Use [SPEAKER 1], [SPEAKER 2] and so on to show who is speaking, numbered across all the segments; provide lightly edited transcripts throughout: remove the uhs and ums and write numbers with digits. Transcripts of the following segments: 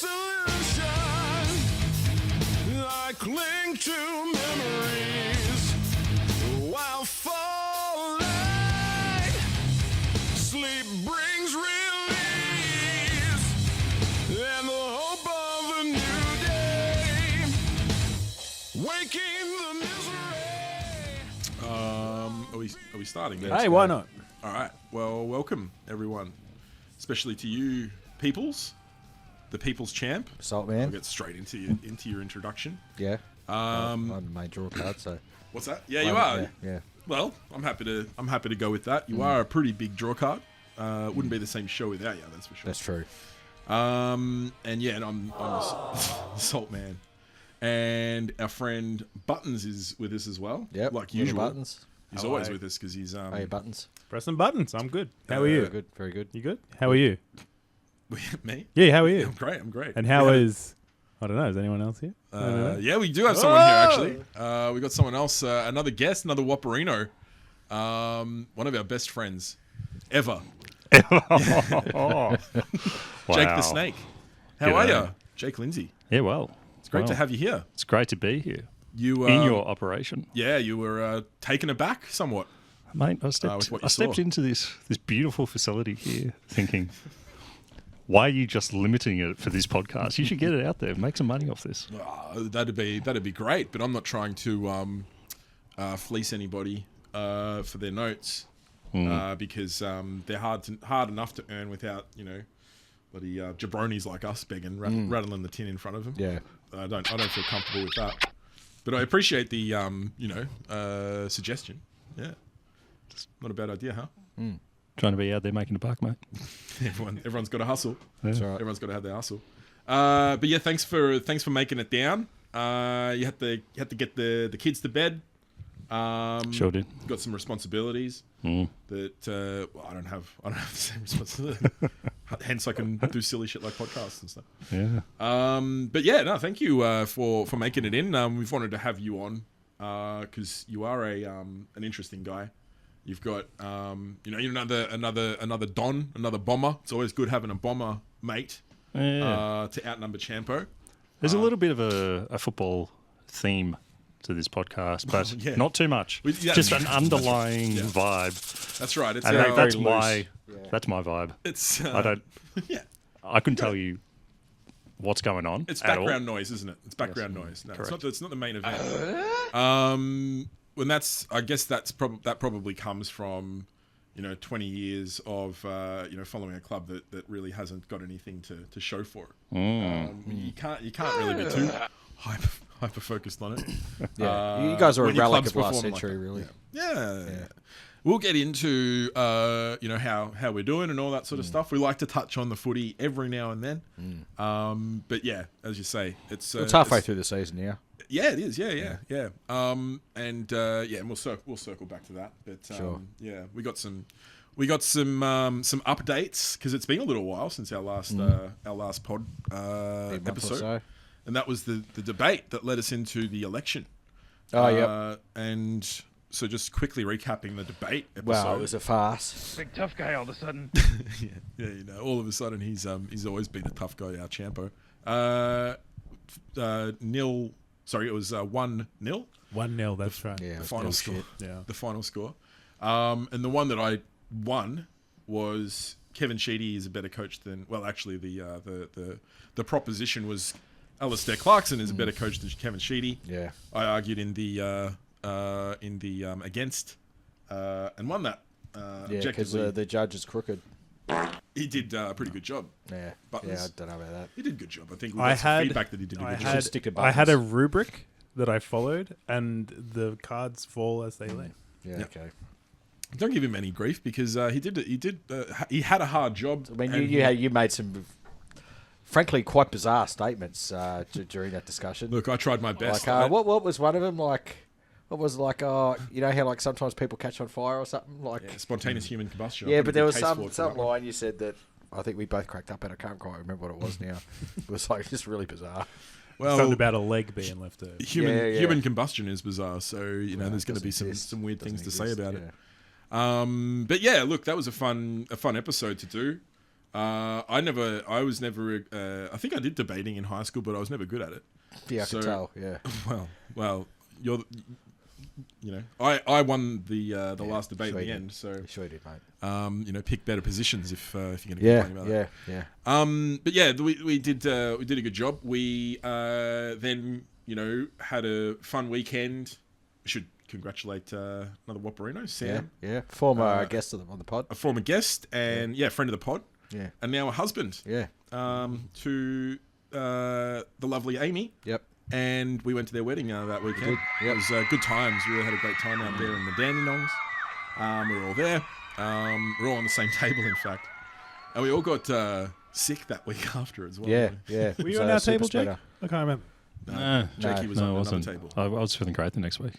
[SPEAKER 1] solution. I cling to memories while falling. Sleep brings release and the hope of a new day. Waking the misery.
[SPEAKER 2] Are we starting?
[SPEAKER 3] Hey, why not?
[SPEAKER 2] All right. Well, welcome everyone, especially to you, peoples, the people's champ.
[SPEAKER 4] Salt
[SPEAKER 2] I'll
[SPEAKER 4] man.
[SPEAKER 2] get straight into your introduction.
[SPEAKER 4] Yeah.
[SPEAKER 2] Um,
[SPEAKER 4] I'm the main draw card, so.
[SPEAKER 2] What's that? Yeah, you are.
[SPEAKER 4] Yeah.
[SPEAKER 2] Well, I'm happy to go with that. You are a pretty big draw card. Wouldn't be the same show without you. That's for sure.
[SPEAKER 4] That's true.
[SPEAKER 2] And I'm the Salt Man, and our friend Buttons is with us as well.
[SPEAKER 4] Yep.
[SPEAKER 2] like
[SPEAKER 4] Little
[SPEAKER 2] usual.
[SPEAKER 4] Buttons.
[SPEAKER 2] He's
[SPEAKER 3] How
[SPEAKER 2] always
[SPEAKER 3] are you?
[SPEAKER 2] with us because he's
[SPEAKER 4] Hey, Buttons.
[SPEAKER 3] Pressing buttons. I'm good. How are you?
[SPEAKER 4] Very good. Very good.
[SPEAKER 3] You good? How are you?
[SPEAKER 2] me.
[SPEAKER 3] Yeah, how are you?
[SPEAKER 2] I'm great.
[SPEAKER 3] And how is... I don't know. Is anyone else here?
[SPEAKER 2] Yeah, we do have someone here actually. We got someone else, another guest, another Whopperino, one of our best friends ever,
[SPEAKER 5] Oh,
[SPEAKER 2] Jake the
[SPEAKER 5] wow.
[SPEAKER 2] Snake. How
[SPEAKER 5] G'day.
[SPEAKER 2] are you, Jake Lindsay?
[SPEAKER 5] Yeah, well,
[SPEAKER 2] It's great to have you here.
[SPEAKER 5] It's great to be here
[SPEAKER 2] You
[SPEAKER 5] in your operation,
[SPEAKER 2] yeah, you were taken aback somewhat.
[SPEAKER 5] mate. I
[SPEAKER 2] with
[SPEAKER 5] stepped,
[SPEAKER 2] what you
[SPEAKER 5] I stepped
[SPEAKER 2] saw.
[SPEAKER 5] into this beautiful facility here, thinking, why are you just limiting it for this podcast? You should get it out there, make some money off this.
[SPEAKER 2] That'd be great, but I'm not trying to fleece anybody for their notes because they're hard enough to earn without bloody jabronis like us begging, rattling the tin in front of them.
[SPEAKER 4] Yeah.
[SPEAKER 2] I don't feel comfortable with that, but I appreciate the suggestion. Yeah, just not a bad idea, huh?
[SPEAKER 5] Trying to be out there making a buck, mate.
[SPEAKER 2] Everyone's got to hustle.
[SPEAKER 4] That's right.
[SPEAKER 2] Everyone's got to have their hustle. But yeah, thanks for making it down. You had to get the kids to bed.
[SPEAKER 5] Sure did.
[SPEAKER 2] Got some responsibilities that I don't have the same responsibility. Hence, I can do silly shit like podcasts and stuff.
[SPEAKER 5] Yeah.
[SPEAKER 2] But yeah, no, thank you for making it in. We've wanted to have you on because you are an interesting guy. You've got you're another Don, another bomber. It's always good having a bomber mate to outnumber Champo.
[SPEAKER 5] There's a little bit of a football theme to this podcast, but
[SPEAKER 2] yeah.
[SPEAKER 5] not too much. Just an underlying vibe.
[SPEAKER 2] That's right. It's
[SPEAKER 5] And
[SPEAKER 2] our-
[SPEAKER 5] that's
[SPEAKER 4] very
[SPEAKER 5] my that's my vibe.
[SPEAKER 2] It's
[SPEAKER 5] I don't.
[SPEAKER 2] yeah.
[SPEAKER 5] I couldn't tell you what's going on.
[SPEAKER 2] It's
[SPEAKER 5] at all.
[SPEAKER 2] background noise, isn't it? It's background noise. No,
[SPEAKER 5] correct.
[SPEAKER 2] it's not the main event. When I guess that probably comes from 20 years of following a club that really hasn't got anything to show for it. You can't really be too hyper focused on it.
[SPEAKER 4] Yeah. You guys are a
[SPEAKER 2] when your
[SPEAKER 4] relic
[SPEAKER 2] clubs
[SPEAKER 4] of last
[SPEAKER 2] perform like
[SPEAKER 4] century,
[SPEAKER 2] that.
[SPEAKER 4] really.
[SPEAKER 2] Yeah. We'll get into how we're doing and all that sort of stuff. We like to touch on the footy every now and then. But yeah, as you say, it's
[SPEAKER 4] Halfway through the season now.
[SPEAKER 2] Yeah, it is. Yeah. And we'll circle back to that. But
[SPEAKER 4] Sure.
[SPEAKER 2] yeah, we got some updates because it's been a little while since our last pod
[SPEAKER 4] 8 months or
[SPEAKER 2] episode,
[SPEAKER 4] so.
[SPEAKER 2] and that was the debate that led us into the election.
[SPEAKER 4] Oh, yep.
[SPEAKER 2] And so just quickly recapping the debate episode.
[SPEAKER 4] Wow, it was a farce.
[SPEAKER 6] Big tough guy all of a sudden.
[SPEAKER 2] yeah, all of a sudden he's always been a tough guy, our Champo. It was 1-0.
[SPEAKER 3] 1-0, that's right.
[SPEAKER 4] Yeah,
[SPEAKER 2] The final score.
[SPEAKER 4] bullshit.
[SPEAKER 3] Yeah.
[SPEAKER 2] The final score. And the one that I won was Kevin Sheedy is a better coach than. Well, actually, the proposition was Alistair Clarkson is a better coach than Kevin Sheedy.
[SPEAKER 4] Yeah.
[SPEAKER 2] I argued in the against and won that.
[SPEAKER 4] Yeah, because
[SPEAKER 2] Objectively,
[SPEAKER 4] the judge is crooked.
[SPEAKER 2] he did a pretty good job.
[SPEAKER 4] Yeah.
[SPEAKER 2] Buttons.
[SPEAKER 4] Yeah, I don't know about that.
[SPEAKER 2] He did a good job. I think we
[SPEAKER 3] I
[SPEAKER 2] got some
[SPEAKER 3] had-
[SPEAKER 2] feedback that he did a good
[SPEAKER 3] I
[SPEAKER 2] job.
[SPEAKER 3] had,
[SPEAKER 4] stick to
[SPEAKER 3] I had a
[SPEAKER 4] buttons.
[SPEAKER 3] rubric that I followed, and the cards fall as they lay.
[SPEAKER 4] Yeah,
[SPEAKER 2] Yeah.
[SPEAKER 4] okay.
[SPEAKER 2] Don't give him any grief because he had a hard job.
[SPEAKER 4] I mean,
[SPEAKER 2] and
[SPEAKER 4] you made some, frankly, quite bizarre statements during that discussion.
[SPEAKER 2] Look, I tried my best.
[SPEAKER 4] Like, what was one of them? Like, what was like, how like sometimes people catch on fire or something? Like,
[SPEAKER 2] Yeah, spontaneous human combustion.
[SPEAKER 4] yeah,
[SPEAKER 2] I'm
[SPEAKER 4] but
[SPEAKER 2] pretty
[SPEAKER 4] there
[SPEAKER 2] good
[SPEAKER 4] was
[SPEAKER 2] case for it for
[SPEAKER 4] some
[SPEAKER 2] that one.
[SPEAKER 4] line you said that I think we both cracked up at. I can't quite remember what it was now. It was like just really bizarre.
[SPEAKER 2] Well,
[SPEAKER 3] Something about a leg being left over.
[SPEAKER 2] human combustion is bizarre, so there's going to
[SPEAKER 4] doesn't
[SPEAKER 2] be some
[SPEAKER 4] exist.
[SPEAKER 2] weird things
[SPEAKER 4] Doesn't
[SPEAKER 2] to say
[SPEAKER 4] exist,
[SPEAKER 2] about
[SPEAKER 4] yeah.
[SPEAKER 2] it. But yeah, look, that was a fun episode to do. I was never. I think I did debating in high school, but I was never good at it.
[SPEAKER 4] Yeah, I can tell. Yeah.
[SPEAKER 2] Well, I won the last debate
[SPEAKER 4] sure
[SPEAKER 2] in the
[SPEAKER 4] you
[SPEAKER 2] end. So,
[SPEAKER 4] Sure you did, mate.
[SPEAKER 2] pick better positions if you're going to
[SPEAKER 4] Yeah,
[SPEAKER 2] complain about that.
[SPEAKER 4] yeah.
[SPEAKER 2] But yeah, we did a good job. We then had a fun weekend. Should congratulate another Whopperino, Sam,
[SPEAKER 4] Yeah. Former guest on the pod.
[SPEAKER 2] a former guest and friend of the pod,
[SPEAKER 4] Yeah.
[SPEAKER 2] and now a husband.
[SPEAKER 4] Yeah.
[SPEAKER 2] To the lovely Amy.
[SPEAKER 4] Yep.
[SPEAKER 2] And we went to their wedding that weekend.
[SPEAKER 4] Yep.
[SPEAKER 2] It was good times. We really had a great time out there in the Dandenongs. We were all there. We were all on the same table, in fact. And we all got sick that week after as well.
[SPEAKER 4] Yeah. Yeah.
[SPEAKER 3] Were you
[SPEAKER 4] So
[SPEAKER 3] on our
[SPEAKER 4] super
[SPEAKER 3] table, Jake?
[SPEAKER 4] spreader.
[SPEAKER 3] I can't remember.
[SPEAKER 2] No, Jakey was
[SPEAKER 5] no,
[SPEAKER 2] on
[SPEAKER 5] I
[SPEAKER 2] another
[SPEAKER 5] wasn't.
[SPEAKER 2] table.
[SPEAKER 5] I was feeling great the next week.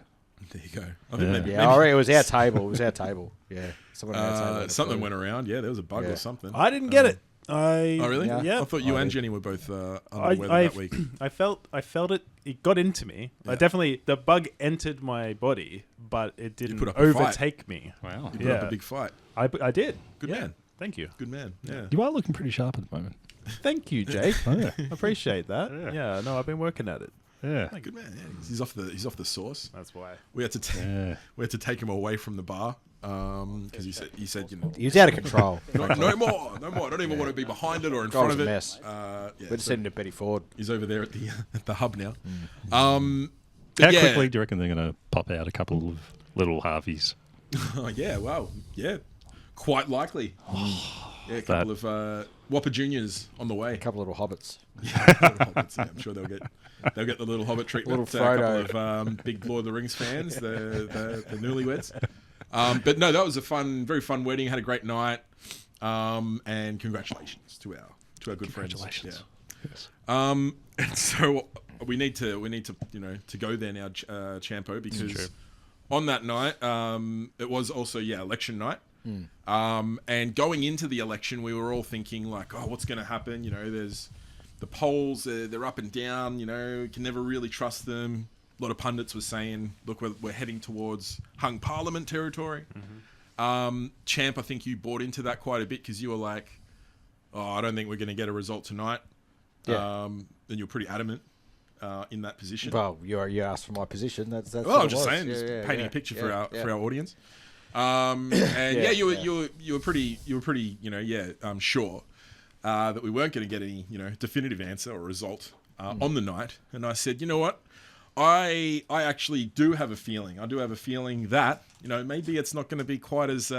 [SPEAKER 2] There you go. I think
[SPEAKER 5] Yeah.
[SPEAKER 2] maybe,
[SPEAKER 4] Yeah, I reckon it was our table. It was our table. Yeah. Someone on our table. had a
[SPEAKER 2] something
[SPEAKER 4] clue.
[SPEAKER 2] went around. Yeah, there was a bug
[SPEAKER 4] Yeah.
[SPEAKER 2] or something.
[SPEAKER 3] I didn't get it.
[SPEAKER 2] Oh, really?
[SPEAKER 3] Yeah.
[SPEAKER 2] I thought you
[SPEAKER 4] I
[SPEAKER 2] and
[SPEAKER 4] did.
[SPEAKER 2] Jenny were both under the
[SPEAKER 3] I,
[SPEAKER 2] weather
[SPEAKER 3] I,
[SPEAKER 2] that week.
[SPEAKER 3] I felt it. It got into me.
[SPEAKER 2] Yeah.
[SPEAKER 3] The bug entered my body, but it didn't
[SPEAKER 2] put up a fight.
[SPEAKER 3] overtake me.
[SPEAKER 5] Wow.
[SPEAKER 2] You put up
[SPEAKER 3] yeah.
[SPEAKER 2] a big fight.
[SPEAKER 3] I did.
[SPEAKER 2] Good
[SPEAKER 3] Yeah.
[SPEAKER 2] man.
[SPEAKER 3] Thank you.
[SPEAKER 2] Good man. Yeah.
[SPEAKER 5] You are looking pretty sharp at the moment.
[SPEAKER 3] Thank you, Jake.
[SPEAKER 5] Oh, yeah.
[SPEAKER 3] Appreciate that.
[SPEAKER 5] Yeah.
[SPEAKER 3] Yeah. No, I've been working at it.
[SPEAKER 5] Yeah.
[SPEAKER 2] Hey, good man. Yeah. He's off the sauce.
[SPEAKER 3] That's why.
[SPEAKER 2] We had to
[SPEAKER 5] Yeah.
[SPEAKER 2] we had to take him away from the bar because he said
[SPEAKER 4] He was out of control.
[SPEAKER 2] no more. I don't even want to be behind it or in
[SPEAKER 4] Guy
[SPEAKER 2] front
[SPEAKER 4] was
[SPEAKER 2] of
[SPEAKER 4] a
[SPEAKER 2] it.
[SPEAKER 4] mess.
[SPEAKER 2] Yeah,
[SPEAKER 4] We'd
[SPEAKER 2] so
[SPEAKER 4] send him to Betty Ford.
[SPEAKER 2] he's over there at the at the hub now.
[SPEAKER 5] How
[SPEAKER 2] yeah.
[SPEAKER 5] quickly do you reckon they're going to pop out a couple of little Harveys?
[SPEAKER 2] Oh, yeah, wow, yeah, quite likely. Yeah, a couple of Whopper Juniors on the way.
[SPEAKER 4] A couple of little hobbits.
[SPEAKER 2] Yeah, I'm sure they'll get the little Hobbit treatment.
[SPEAKER 4] Little
[SPEAKER 2] A
[SPEAKER 4] Frodo.
[SPEAKER 2] couple of big Lord of the Rings fans, the newlyweds. But no, that was a very fun wedding. Had a great night, and congratulations to our good friends.
[SPEAKER 5] Congratulations. Yes.
[SPEAKER 2] And so we need to to go there now, Champo, because on that night it was also election night. And going into the election, we were all thinking like, oh, what's going to happen? There's the polls, they're up and down. Can never really trust them. A lot of pundits were saying, look, we're heading towards hung parliament territory. Champ, I think you bought into that quite a bit because you were like, oh, I don't think we're going to get a result tonight.
[SPEAKER 4] Yeah.
[SPEAKER 2] And you're pretty adamant in that position.
[SPEAKER 4] Well, you asked for my position. That's
[SPEAKER 2] Well,
[SPEAKER 4] what
[SPEAKER 2] I'm
[SPEAKER 4] it
[SPEAKER 2] just
[SPEAKER 4] was.
[SPEAKER 2] saying, just
[SPEAKER 4] Yeah,
[SPEAKER 2] painting
[SPEAKER 4] yeah,
[SPEAKER 2] a picture
[SPEAKER 4] yeah,
[SPEAKER 2] for our audience. And you were pretty sure that we weren't going to get any definitive answer or result on the night. And I said, you know what, I actually do have a feeling. I do have a feeling that maybe it's not going to be quite as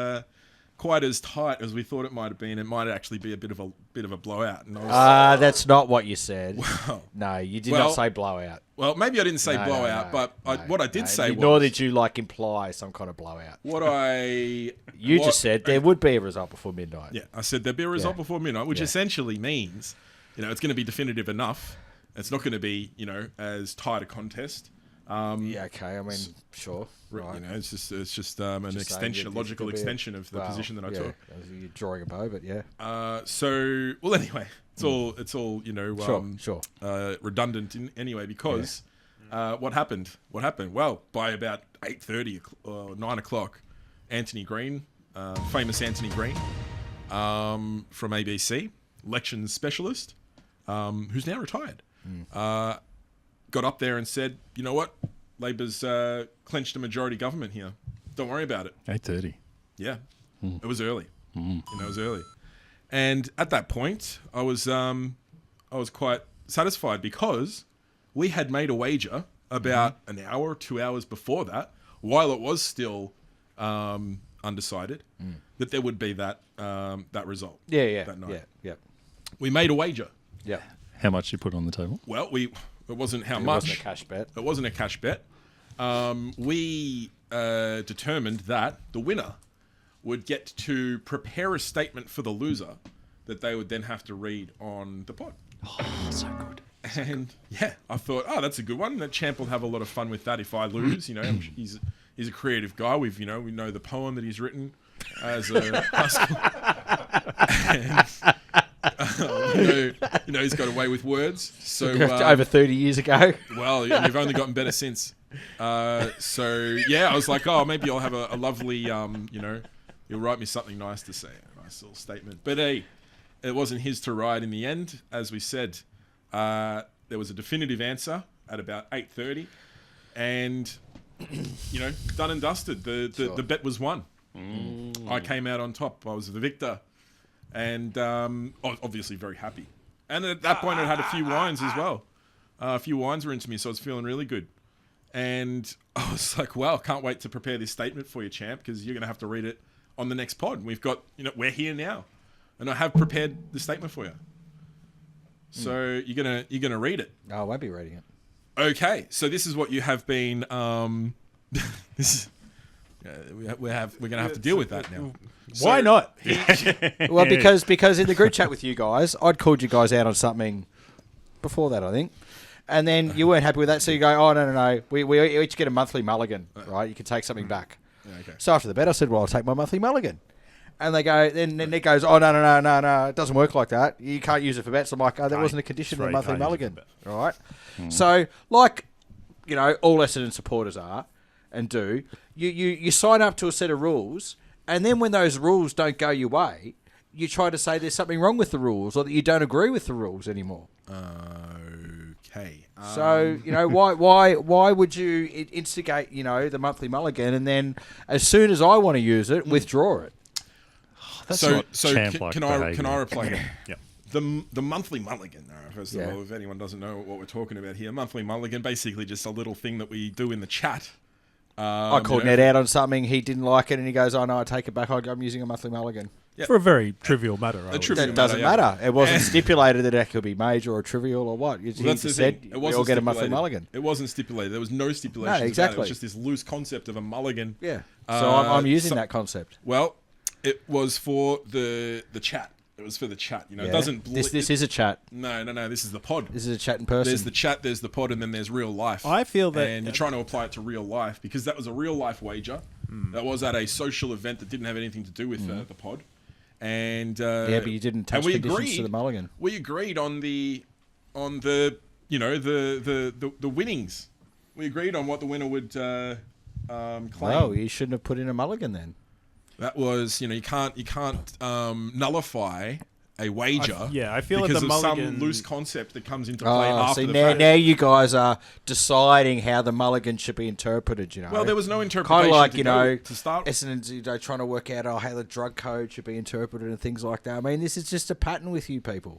[SPEAKER 2] tight as we thought it might have been. It might actually be a bit of a blowout. And I was,
[SPEAKER 4] that's not what you said.
[SPEAKER 2] well,
[SPEAKER 4] No, you did
[SPEAKER 2] Well,
[SPEAKER 4] not say blowout.
[SPEAKER 2] well, maybe I didn't say
[SPEAKER 4] No,
[SPEAKER 2] blowout,
[SPEAKER 4] no,
[SPEAKER 2] but
[SPEAKER 4] no,
[SPEAKER 2] what I did
[SPEAKER 4] no.
[SPEAKER 2] say was
[SPEAKER 4] Nor did you imply some kind of blowout.
[SPEAKER 2] what I
[SPEAKER 4] You
[SPEAKER 2] what-
[SPEAKER 4] just said there would be a result before midnight.
[SPEAKER 2] Yeah, I said there'd be a result
[SPEAKER 4] Yeah.
[SPEAKER 2] before midnight, which
[SPEAKER 4] Yeah.
[SPEAKER 2] essentially means, it's going to be definitive enough. It's not going to be, as tight a contest.
[SPEAKER 4] Yeah, okay. I mean, sure. Right.
[SPEAKER 2] It's just an
[SPEAKER 4] Just saying
[SPEAKER 2] extension, a
[SPEAKER 4] it
[SPEAKER 2] logical
[SPEAKER 4] could be
[SPEAKER 2] extension of the
[SPEAKER 4] well,
[SPEAKER 2] position that I
[SPEAKER 4] yeah,
[SPEAKER 2] took.
[SPEAKER 4] You're drawing a bow, but yeah.
[SPEAKER 2] Well, anyway, it's all
[SPEAKER 4] Sure.
[SPEAKER 2] redundant anyway because what happened? Well, by about 8:30 or 9 o'clock, Anthony Green, famous Anthony Green, from ABC, elections specialist, who's now retired, got up there and said, you know what, Labor's clenched a majority government here. Don't worry about it.
[SPEAKER 5] 8:30.
[SPEAKER 2] Yeah, it was early. It was early, and at that point, I was quite satisfied because we had made a wager about an hour or 2 hours before that, while it was still undecided, that there would be that result.
[SPEAKER 4] Yeah.
[SPEAKER 2] That night.
[SPEAKER 4] Yeah.
[SPEAKER 2] We made a wager.
[SPEAKER 4] Yeah.
[SPEAKER 5] How much you put on the table?
[SPEAKER 2] Well, it wasn't how
[SPEAKER 4] It
[SPEAKER 2] much.
[SPEAKER 4] wasn't a cash bet.
[SPEAKER 2] It wasn't a cash bet. We determined that the winner would get to prepare a statement for the loser that they would then have to read on the pod.
[SPEAKER 5] Oh, so good.
[SPEAKER 2] And yeah, I thought, that's a good one. That Champ will have a lot of fun with that if I lose. He's a creative guy. We know the poem that he's written as a high school. And, he's got away with words. So
[SPEAKER 4] Over 30 years ago.
[SPEAKER 2] well, you've only gotten better since. So yeah, I was like, maybe I'll have a lovely, you'll write me something nice to say, a nice little statement. But hey, it wasn't his to ride in the end. As we said, there was a definitive answer at about 8:30, and done and dusted. The bet was won. I came out on top. I was the victor, and obviously very happy. And at that point, I had a few wines as well. A few wines were into me, so I was feeling really good. And I was like, wow, can't wait to prepare this statement for you, champ, because you're going to have to read it on the next pod. We've got, we're here now. And I have prepared the statement for you. So you're gonna read it.
[SPEAKER 4] Oh, I won't be reading it.
[SPEAKER 2] Okay, so this is what you have been. This is. We're gonna have to deal with that now.
[SPEAKER 3] Why not?
[SPEAKER 4] Well, because in the group chat with you guys, I'd called you guys out on something before that, I think. And then you weren't happy with that, so you go, oh, no. We each get a monthly mulligan, right? You can take something back.
[SPEAKER 2] Okay.
[SPEAKER 4] So after the bet, I said, well, I'll take my monthly mulligan. And they go, then Nick goes, oh, no, it doesn't work like that. You can't use it for bets. I'm like, oh, that wasn't a condition of the monthly mulligan. All right? So, like, all Essendon supporters are and do, you sign up to a set of rules, and then when those rules don't go your way, you try to say there's something wrong with the rules or that you don't agree with the rules anymore.
[SPEAKER 2] Okay.
[SPEAKER 4] So, why would you instigate, the monthly mulligan, and then as soon as I want to use it, withdraw it?
[SPEAKER 5] That's
[SPEAKER 2] So
[SPEAKER 5] not champ-like
[SPEAKER 2] can I
[SPEAKER 5] behaviour.
[SPEAKER 2] reply?
[SPEAKER 5] Yep.
[SPEAKER 2] The monthly mulligan. First of all, if anyone doesn't know what we're talking about here, monthly mulligan, basically just a little thing that we do in the chat.
[SPEAKER 4] I called Ned out on something, he didn't like it, and he goes, oh no, I take it back, I'm using a monthly mulligan.
[SPEAKER 2] Yep.
[SPEAKER 3] For a very trivial matter. I would
[SPEAKER 2] trivial
[SPEAKER 3] say.
[SPEAKER 4] It doesn't matter. It wasn't stipulated that it could be major or trivial or what. He
[SPEAKER 2] That's the
[SPEAKER 4] just said
[SPEAKER 2] thing. It
[SPEAKER 4] we
[SPEAKER 2] wasn't
[SPEAKER 4] all get a monthly
[SPEAKER 2] stipulated.
[SPEAKER 4] mulligan.
[SPEAKER 2] It wasn't stipulated. There was no stipulation.
[SPEAKER 4] No, exactly.
[SPEAKER 2] It was just this loose concept of a mulligan.
[SPEAKER 4] Yeah. So I'm using
[SPEAKER 2] so-
[SPEAKER 4] that concept.
[SPEAKER 2] Well, it was for the chat. It was for the chat. It doesn't.
[SPEAKER 4] This is a chat.
[SPEAKER 2] No. This is the pod.
[SPEAKER 4] This is a chat in person.
[SPEAKER 2] There's the chat, there's the pod, and then there's real life.
[SPEAKER 3] I feel that-
[SPEAKER 2] and you're trying to apply it to real life because that was a real life wager. That was at a social event that didn't have anything to do with the pod. And
[SPEAKER 4] yeah, but you didn't touch conditions to the mulligan.
[SPEAKER 2] We agreed on the the winnings. We agreed on what the winner would claim.
[SPEAKER 4] Well, you shouldn't have put in a mulligan then.
[SPEAKER 2] That was, you can't nullify a wager.
[SPEAKER 3] I feel like
[SPEAKER 2] because
[SPEAKER 3] the
[SPEAKER 2] of some
[SPEAKER 3] mulligan-
[SPEAKER 2] loose concept that comes into play
[SPEAKER 4] Oh,
[SPEAKER 2] after
[SPEAKER 4] see,
[SPEAKER 2] the
[SPEAKER 4] now,
[SPEAKER 2] fact.
[SPEAKER 4] now you guys are deciding how the mulligan should be interpreted,
[SPEAKER 2] Well, there was no interpretation.
[SPEAKER 4] kind of like,
[SPEAKER 2] to start.
[SPEAKER 4] Essendon's trying to work out how the drug code should be interpreted and things like that. I mean, this is just a pattern with you people.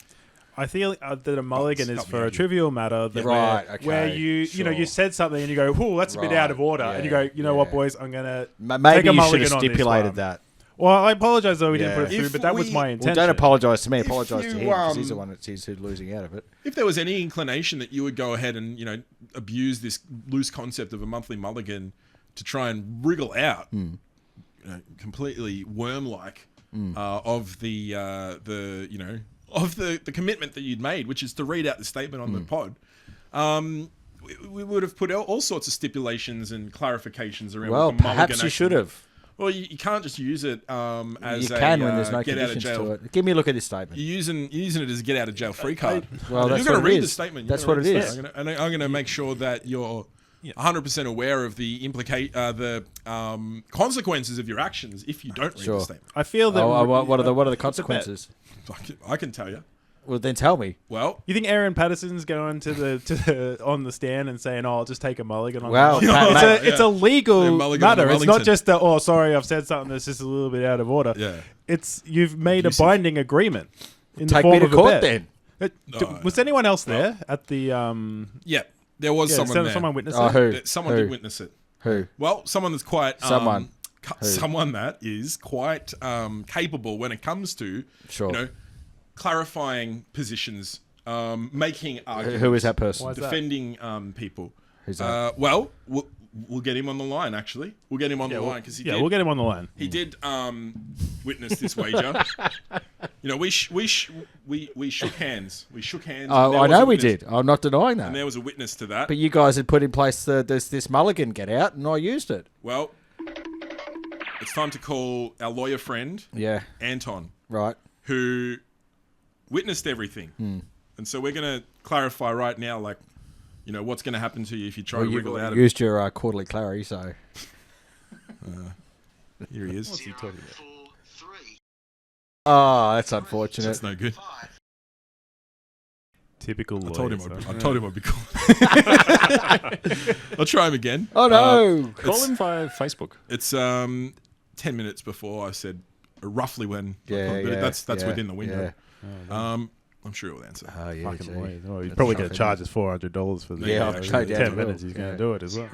[SPEAKER 3] I feel that a mulligan is
[SPEAKER 2] help me
[SPEAKER 3] for
[SPEAKER 2] out
[SPEAKER 3] a
[SPEAKER 2] here.
[SPEAKER 3] trivial matter that
[SPEAKER 4] Right, okay,
[SPEAKER 3] where you
[SPEAKER 4] sure.
[SPEAKER 3] you said something and you go, "Oh, that's a bit out of
[SPEAKER 4] Right,
[SPEAKER 3] order," and you go,
[SPEAKER 4] yeah,
[SPEAKER 3] "You know what,
[SPEAKER 4] yeah.
[SPEAKER 3] boys, I'm gonna
[SPEAKER 4] Maybe
[SPEAKER 3] take a
[SPEAKER 4] you should
[SPEAKER 3] mulligan
[SPEAKER 4] have
[SPEAKER 3] on this
[SPEAKER 4] stipulated
[SPEAKER 3] one."
[SPEAKER 4] that.
[SPEAKER 3] Well, I apologize though we didn't
[SPEAKER 4] Yeah.
[SPEAKER 3] put it through,
[SPEAKER 2] If
[SPEAKER 3] but that was
[SPEAKER 2] we-
[SPEAKER 3] my
[SPEAKER 2] Well,
[SPEAKER 3] intention.
[SPEAKER 4] Well, don't apologise to me.
[SPEAKER 2] If
[SPEAKER 4] Apologise to
[SPEAKER 2] you,
[SPEAKER 4] him because he's the one who's losing out of it.
[SPEAKER 2] If there was any inclination that you would go ahead and abuse this loose concept of a monthly mulligan to try and wriggle out, completely worm-like of the of the commitment that you'd made, which is to read out the statement on the pod. We would have put all sorts of stipulations and clarifications around.
[SPEAKER 4] Well,
[SPEAKER 2] what the mulligan
[SPEAKER 4] perhaps you
[SPEAKER 2] actually-
[SPEAKER 4] should have.
[SPEAKER 2] Well, you can't just use it as
[SPEAKER 4] You can
[SPEAKER 2] a
[SPEAKER 4] when there's no
[SPEAKER 2] get out of
[SPEAKER 4] conditions
[SPEAKER 2] jail.
[SPEAKER 4] to it. Give me a look at this statement.
[SPEAKER 2] You're using it as a get out of jail free card.
[SPEAKER 4] Well, that's
[SPEAKER 2] you're going
[SPEAKER 4] what
[SPEAKER 2] to
[SPEAKER 4] it
[SPEAKER 2] read the
[SPEAKER 4] is.
[SPEAKER 2] statement.
[SPEAKER 4] That's
[SPEAKER 2] You're
[SPEAKER 4] what
[SPEAKER 2] gonna
[SPEAKER 4] it
[SPEAKER 2] read the
[SPEAKER 4] is.
[SPEAKER 2] statement. I'm going to make sure that you're 100% aware of the consequences of your actions if you don't read
[SPEAKER 4] Sure.
[SPEAKER 2] the statement.
[SPEAKER 3] I feel that.
[SPEAKER 4] What are the consequences?
[SPEAKER 2] I can tell you.
[SPEAKER 4] Well, then tell me.
[SPEAKER 2] Well,
[SPEAKER 3] You think Aaron Patterson's going to the on the stand and saying, "Oh, I'll just take a mulligan"? On
[SPEAKER 4] Well,
[SPEAKER 3] that?"
[SPEAKER 4] Pat-
[SPEAKER 3] it's
[SPEAKER 4] Pat-
[SPEAKER 3] a legal
[SPEAKER 2] Yeah, mulligan on
[SPEAKER 3] matter.
[SPEAKER 2] the
[SPEAKER 3] It's not
[SPEAKER 2] Wellington.
[SPEAKER 3] just a, "Oh, sorry, I've said something that's just a little bit out of order."
[SPEAKER 2] Yeah.
[SPEAKER 3] It's you've made
[SPEAKER 2] Abusive.
[SPEAKER 3] a binding agreement in the
[SPEAKER 4] Take
[SPEAKER 3] form
[SPEAKER 4] me to
[SPEAKER 3] of a
[SPEAKER 4] court
[SPEAKER 3] bet.
[SPEAKER 4] then.
[SPEAKER 3] Was anyone else there at the?
[SPEAKER 2] yeah, there was
[SPEAKER 3] Yeah,
[SPEAKER 2] someone there.
[SPEAKER 3] someone witnessed
[SPEAKER 4] Oh,
[SPEAKER 3] it.
[SPEAKER 4] who?
[SPEAKER 2] Someone
[SPEAKER 4] Who?
[SPEAKER 2] did witness it.
[SPEAKER 4] Who?
[SPEAKER 2] Well, someone that's quite
[SPEAKER 4] Someone. Who?
[SPEAKER 2] someone that is quite capable when it comes to
[SPEAKER 4] Sure.
[SPEAKER 2] clarifying positions, making arguments.
[SPEAKER 4] Who is that person?
[SPEAKER 3] Why is that?
[SPEAKER 2] defending people.
[SPEAKER 4] Who's that?
[SPEAKER 2] Well, we'll get him on the line. Actually, we'll get him on the line because he did.
[SPEAKER 3] we'll get him on the line.
[SPEAKER 2] He did witness this wager. We shook hands. We shook hands. and there
[SPEAKER 4] I
[SPEAKER 2] was a
[SPEAKER 4] know we
[SPEAKER 2] witness-
[SPEAKER 4] did. I'm not denying
[SPEAKER 2] And
[SPEAKER 4] that.
[SPEAKER 2] there was a witness to that.
[SPEAKER 4] But you guys had put in place this mulligan get out, and I used it.
[SPEAKER 2] Well, it's time to call our lawyer friend,
[SPEAKER 4] Yeah.
[SPEAKER 2] Anton,
[SPEAKER 4] Right.
[SPEAKER 2] who witnessed everything. And so we're going to clarify right now, what's going to happen to you if you try
[SPEAKER 4] Well,
[SPEAKER 2] to
[SPEAKER 4] you
[SPEAKER 2] wriggle out of it.
[SPEAKER 4] used your quarterly Clary, so.
[SPEAKER 2] Here he is.
[SPEAKER 5] What's he talking about?
[SPEAKER 4] Oh, that's unfortunate.
[SPEAKER 2] That's no good.
[SPEAKER 3] Typical
[SPEAKER 2] I told him
[SPEAKER 3] lawyers,
[SPEAKER 2] I told him I'd be cool. I'll try him again.
[SPEAKER 4] Oh no!
[SPEAKER 5] Call him via Facebook.
[SPEAKER 2] It's 10 minutes before I said roughly when.
[SPEAKER 4] Yeah,
[SPEAKER 2] but
[SPEAKER 4] yeah,
[SPEAKER 2] that's
[SPEAKER 4] yeah,
[SPEAKER 2] within the window.
[SPEAKER 4] yeah.
[SPEAKER 2] I'm sure he'll answer.
[SPEAKER 4] Oh yeah,
[SPEAKER 3] Fucking
[SPEAKER 4] gee.
[SPEAKER 3] lawyers. Oh, he's
[SPEAKER 4] That's
[SPEAKER 3] probably going
[SPEAKER 4] tough,
[SPEAKER 3] to charge us $400 for the
[SPEAKER 2] Yeah,
[SPEAKER 4] I've no doubt he
[SPEAKER 3] 10
[SPEAKER 4] will.
[SPEAKER 3] minutes. He's going
[SPEAKER 4] Yeah.
[SPEAKER 3] to do it as well.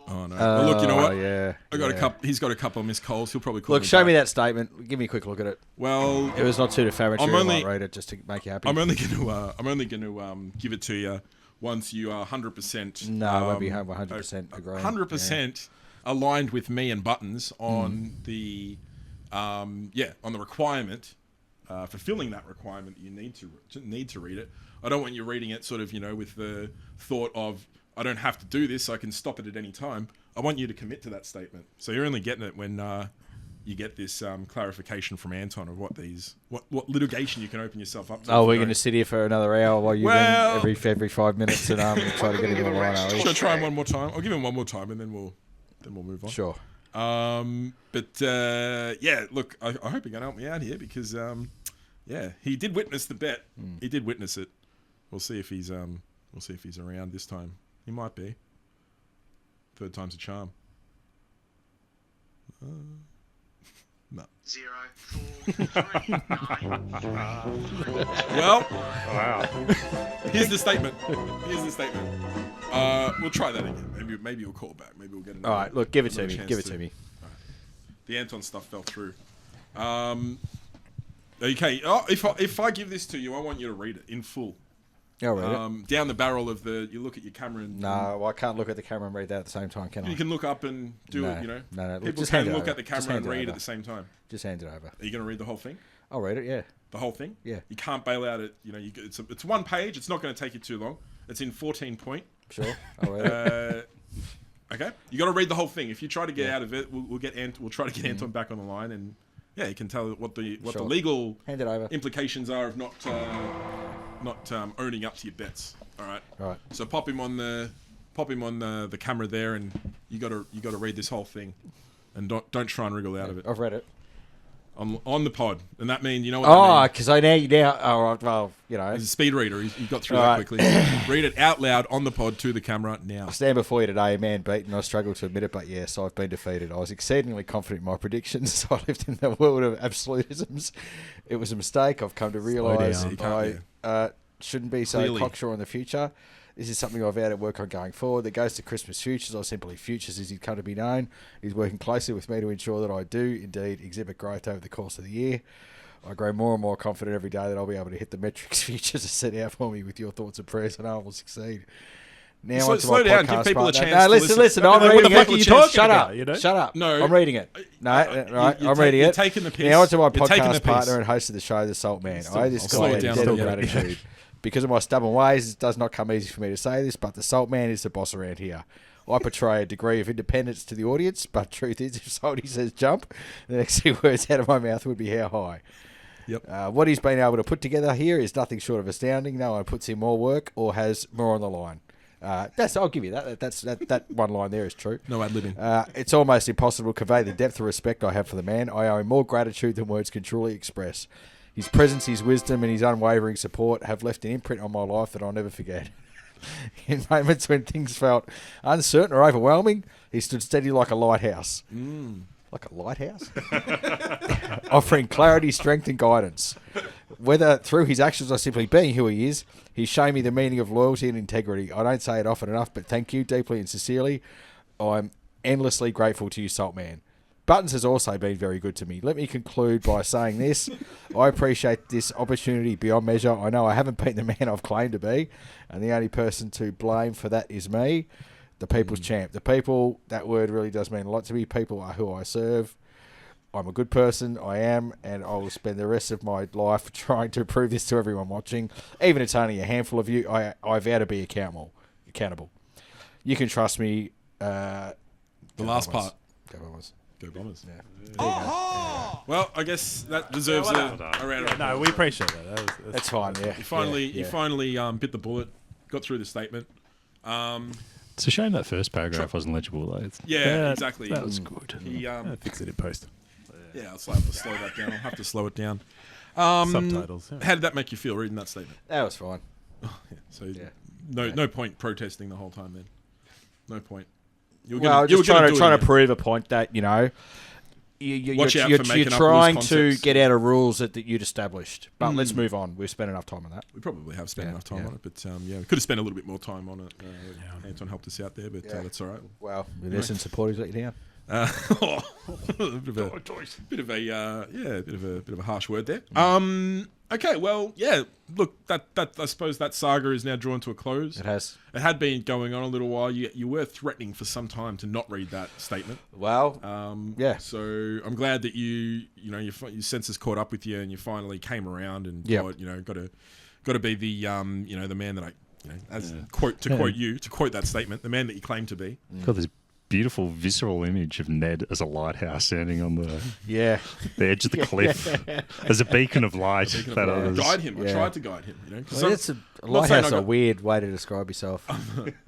[SPEAKER 2] Oh no! Well, look, you know what?
[SPEAKER 4] Yeah.
[SPEAKER 2] I got
[SPEAKER 4] yeah.
[SPEAKER 2] a couple. He's got a couple of missed calls. He'll probably call
[SPEAKER 4] Look,
[SPEAKER 2] me
[SPEAKER 4] show
[SPEAKER 2] back.
[SPEAKER 4] me that statement. Give me a quick look at it.
[SPEAKER 2] Well,
[SPEAKER 4] It was not too defamatory.
[SPEAKER 2] I'm only-
[SPEAKER 4] I might read it just to make you happy.
[SPEAKER 2] I'm only going to give it to you once you are 100%.
[SPEAKER 4] No, I won't be 100% agreeing.
[SPEAKER 2] 100% aligned with me and Buttons on the on the requirement, fulfilling that requirement. You need to read it. I don't want you reading it sort of with the thought of I don't have to do this. I can stop it at any time. I want you to commit to that statement. So you're only getting it when you get this clarification from Anton of what litigation you can open yourself up to.
[SPEAKER 4] Oh,
[SPEAKER 2] if
[SPEAKER 4] we're
[SPEAKER 2] you
[SPEAKER 4] going to
[SPEAKER 2] don't.
[SPEAKER 4] sit here for another hour while you
[SPEAKER 2] Well-
[SPEAKER 4] ring every 5 minutes and try to get him on the line, are we?
[SPEAKER 2] Should I try him one more time? I'll give him one more time and then we'll move on.
[SPEAKER 4] Sure.
[SPEAKER 2] Look, I hope you're gonna help me out here because he did witness the bet. He did witness it. We'll see if he's around this time. He might be. Third time's a charm. No.
[SPEAKER 6] 0, 4, 3, 9.
[SPEAKER 2] Well,
[SPEAKER 5] Wow.
[SPEAKER 2] here's the statement. We'll try that again. Maybe we'll call back. Maybe we'll get another.
[SPEAKER 4] All right, look, give it to
[SPEAKER 2] another
[SPEAKER 4] me.
[SPEAKER 2] chance
[SPEAKER 4] Give it to me.
[SPEAKER 2] The Anton stuff fell through. Okay. Oh, if I give this to you, I want you to read it in full.
[SPEAKER 4] I'll read it.
[SPEAKER 2] Down the barrel of you look at your camera and
[SPEAKER 4] No, I can't look at the camera and read that at the same time, can I?
[SPEAKER 2] you can look up and do
[SPEAKER 4] No,
[SPEAKER 2] it.
[SPEAKER 4] no, look,
[SPEAKER 2] People
[SPEAKER 4] just hand
[SPEAKER 2] can
[SPEAKER 4] it
[SPEAKER 2] look
[SPEAKER 4] over.
[SPEAKER 2] at the
[SPEAKER 4] Just
[SPEAKER 2] camera
[SPEAKER 4] hand
[SPEAKER 2] and
[SPEAKER 4] it
[SPEAKER 2] read
[SPEAKER 4] over.
[SPEAKER 2] at the same time.
[SPEAKER 4] Just hand it over.
[SPEAKER 2] Are you going to read the whole thing?
[SPEAKER 4] I'll read it, yeah.
[SPEAKER 2] The whole thing?
[SPEAKER 4] Yeah.
[SPEAKER 2] You can't bail out it. It's one page. It's not going to take you too long. It's in 14 point.
[SPEAKER 4] Sure, I'll read it.
[SPEAKER 2] Okay. You got to read the whole thing. If you try to get out of it, we'll try to get Anton back on the line and you can tell what the
[SPEAKER 4] Sure.
[SPEAKER 2] legal
[SPEAKER 4] Hand it over.
[SPEAKER 2] implications are of not owning up to your bets. All right.
[SPEAKER 4] All right.
[SPEAKER 2] So pop him on the camera there, and you got to read this whole thing, and don't try and wriggle out of it
[SPEAKER 4] I've read it.
[SPEAKER 2] on the pod. And that means you know what
[SPEAKER 4] Oh,
[SPEAKER 2] that means.
[SPEAKER 4] because I now. Oh, right, well,
[SPEAKER 2] He's a speed reader. He got through
[SPEAKER 4] All
[SPEAKER 2] that
[SPEAKER 4] right.
[SPEAKER 2] quickly. Read it out loud on the pod to the camera now.
[SPEAKER 4] I stand before you today, man beaten. I struggle to admit it, but yes, I've been defeated. I was exceedingly confident in my predictions. I lived in the world of absolutisms. It was a mistake. I've come to realise
[SPEAKER 3] down.
[SPEAKER 2] You can't,
[SPEAKER 4] I shouldn't be so
[SPEAKER 2] Clearly.
[SPEAKER 4] cocksure in the future. This is something I've had to work on going forward. That goes to Christmas Futures, or simply Futures as he's come to be known. He's working closely with me to ensure that I do indeed exhibit growth over the course of the year. I grow more and more confident every day that I'll be able to hit the metrics Futures are set out for me. With your thoughts and prayers, and I will succeed. Now
[SPEAKER 2] Slow-
[SPEAKER 4] onto
[SPEAKER 2] slow
[SPEAKER 4] my
[SPEAKER 2] down, give
[SPEAKER 4] podcast
[SPEAKER 2] people a
[SPEAKER 4] partner.
[SPEAKER 2] chance
[SPEAKER 4] No,
[SPEAKER 2] to
[SPEAKER 4] listen.
[SPEAKER 2] listen.
[SPEAKER 4] I'm
[SPEAKER 2] What the
[SPEAKER 4] reading
[SPEAKER 2] fuck
[SPEAKER 4] it.
[SPEAKER 2] are you talking
[SPEAKER 4] Shut up.
[SPEAKER 3] about, you know?
[SPEAKER 4] Shut up.
[SPEAKER 2] No.
[SPEAKER 4] I'm reading it. No, right. I'm reading
[SPEAKER 2] you're
[SPEAKER 4] it.
[SPEAKER 2] taking the piss.
[SPEAKER 4] Now onto my
[SPEAKER 2] You're taking the
[SPEAKER 4] podcast
[SPEAKER 2] piss.
[SPEAKER 4] partner and host of the show, The Salt Man. I owe this
[SPEAKER 2] I'll slow
[SPEAKER 4] guy
[SPEAKER 2] it
[SPEAKER 4] a
[SPEAKER 2] down
[SPEAKER 4] debt
[SPEAKER 2] a
[SPEAKER 4] of
[SPEAKER 2] little bit.
[SPEAKER 4] gratitude. Because of my stubborn ways, it does not come easy for me to say this, but the Salt Man is the boss around here. I portray a degree of independence to the audience, but truth is, if Salty says jump, the next two words out of my mouth would be how high.
[SPEAKER 2] Yep.
[SPEAKER 4] What he's been able to put together here is nothing short of astounding. No one puts in more work or has more on the line. I'll give you that. That one line there is true.
[SPEAKER 2] No ad-libbing.
[SPEAKER 4] It's almost impossible to convey the depth of respect I have for the man. I owe him more gratitude than words can truly express. His presence, his wisdom, and his unwavering support have left an imprint on my life that I'll never forget. In moments when things felt uncertain or overwhelming, he stood steady like a lighthouse. Like a lighthouse? Offering clarity, strength, and guidance. Whether through his actions or simply being who he is, he's shown me the meaning of loyalty and integrity. I don't say it often enough, but thank you deeply and sincerely. I'm endlessly grateful to you, Salt Man. Buttons has also been very good to me. Let me conclude by saying this. I appreciate this opportunity beyond measure. I know I haven't been the man I've claimed to be, and the only person to blame for that is me, the people's champ. The people, that word really does mean a lot to me. People are who I serve. I'm a good person, I am, and I will spend the rest of my life trying to prove this to everyone watching. Even if it's only a handful of you, I vow to be accountable. You can trust me.
[SPEAKER 2] The last part.
[SPEAKER 4] Go Bombers.
[SPEAKER 2] Go Bombers.
[SPEAKER 4] Yeah.
[SPEAKER 2] Well, I guess that deserves a round of applause.
[SPEAKER 3] No, we appreciate that.
[SPEAKER 4] That's fine, yeah.
[SPEAKER 2] You finally,
[SPEAKER 4] Yeah.
[SPEAKER 2] you finally bit the bullet, got through the statement.
[SPEAKER 5] It's a shame that first paragraph wasn't legible, though.
[SPEAKER 2] Yeah, exactly.
[SPEAKER 5] That was good.
[SPEAKER 2] He,
[SPEAKER 3] Fix it in post.
[SPEAKER 2] yeah, I'll have to slow that down. I'll have to slow it down.
[SPEAKER 3] Subtitles. Yeah.
[SPEAKER 2] How did that make you feel reading that statement?
[SPEAKER 4] That was fine.
[SPEAKER 2] So
[SPEAKER 4] Yeah.
[SPEAKER 2] no point protesting the whole time then. No point. You were
[SPEAKER 4] Well,
[SPEAKER 2] you were
[SPEAKER 4] just trying
[SPEAKER 2] do
[SPEAKER 4] to
[SPEAKER 2] it again.
[SPEAKER 4] prove a point that you're
[SPEAKER 2] Watch out for
[SPEAKER 4] you're
[SPEAKER 2] making up
[SPEAKER 4] trying
[SPEAKER 2] loose
[SPEAKER 4] to
[SPEAKER 2] concepts.
[SPEAKER 4] get out of rules that you'd established. But let's move on. We've spent enough time on that.
[SPEAKER 2] We probably have spent
[SPEAKER 4] Yeah,
[SPEAKER 2] enough time
[SPEAKER 4] yeah.
[SPEAKER 2] on it, but we could have spent a little bit more time on it. Anton helped us out there, but that's all right.
[SPEAKER 4] Well, in essence, supporters let you down.
[SPEAKER 2] A bit of a harsh word there. Okay, well, yeah. Look, that I suppose that saga is now drawn to a close.
[SPEAKER 4] It has.
[SPEAKER 2] It had been going on a little while. You were threatening for some time to not read that statement.
[SPEAKER 4] Well, yeah.
[SPEAKER 2] So I'm glad that your senses caught up with you and you finally came around and
[SPEAKER 4] Yep.
[SPEAKER 2] got to be the the man that quote that statement, the man that you claim to be.
[SPEAKER 5] Got this beautiful visceral image of Ned as a lighthouse standing on the
[SPEAKER 4] Yeah.
[SPEAKER 5] edge of the cliff as a beacon of light. that others-
[SPEAKER 2] Guide him. I
[SPEAKER 4] Yeah.
[SPEAKER 2] tried to guide him.
[SPEAKER 4] Well, it's a
[SPEAKER 2] not saying
[SPEAKER 4] lighthouse,
[SPEAKER 2] I
[SPEAKER 4] a
[SPEAKER 2] got-
[SPEAKER 4] weird way to describe yourself.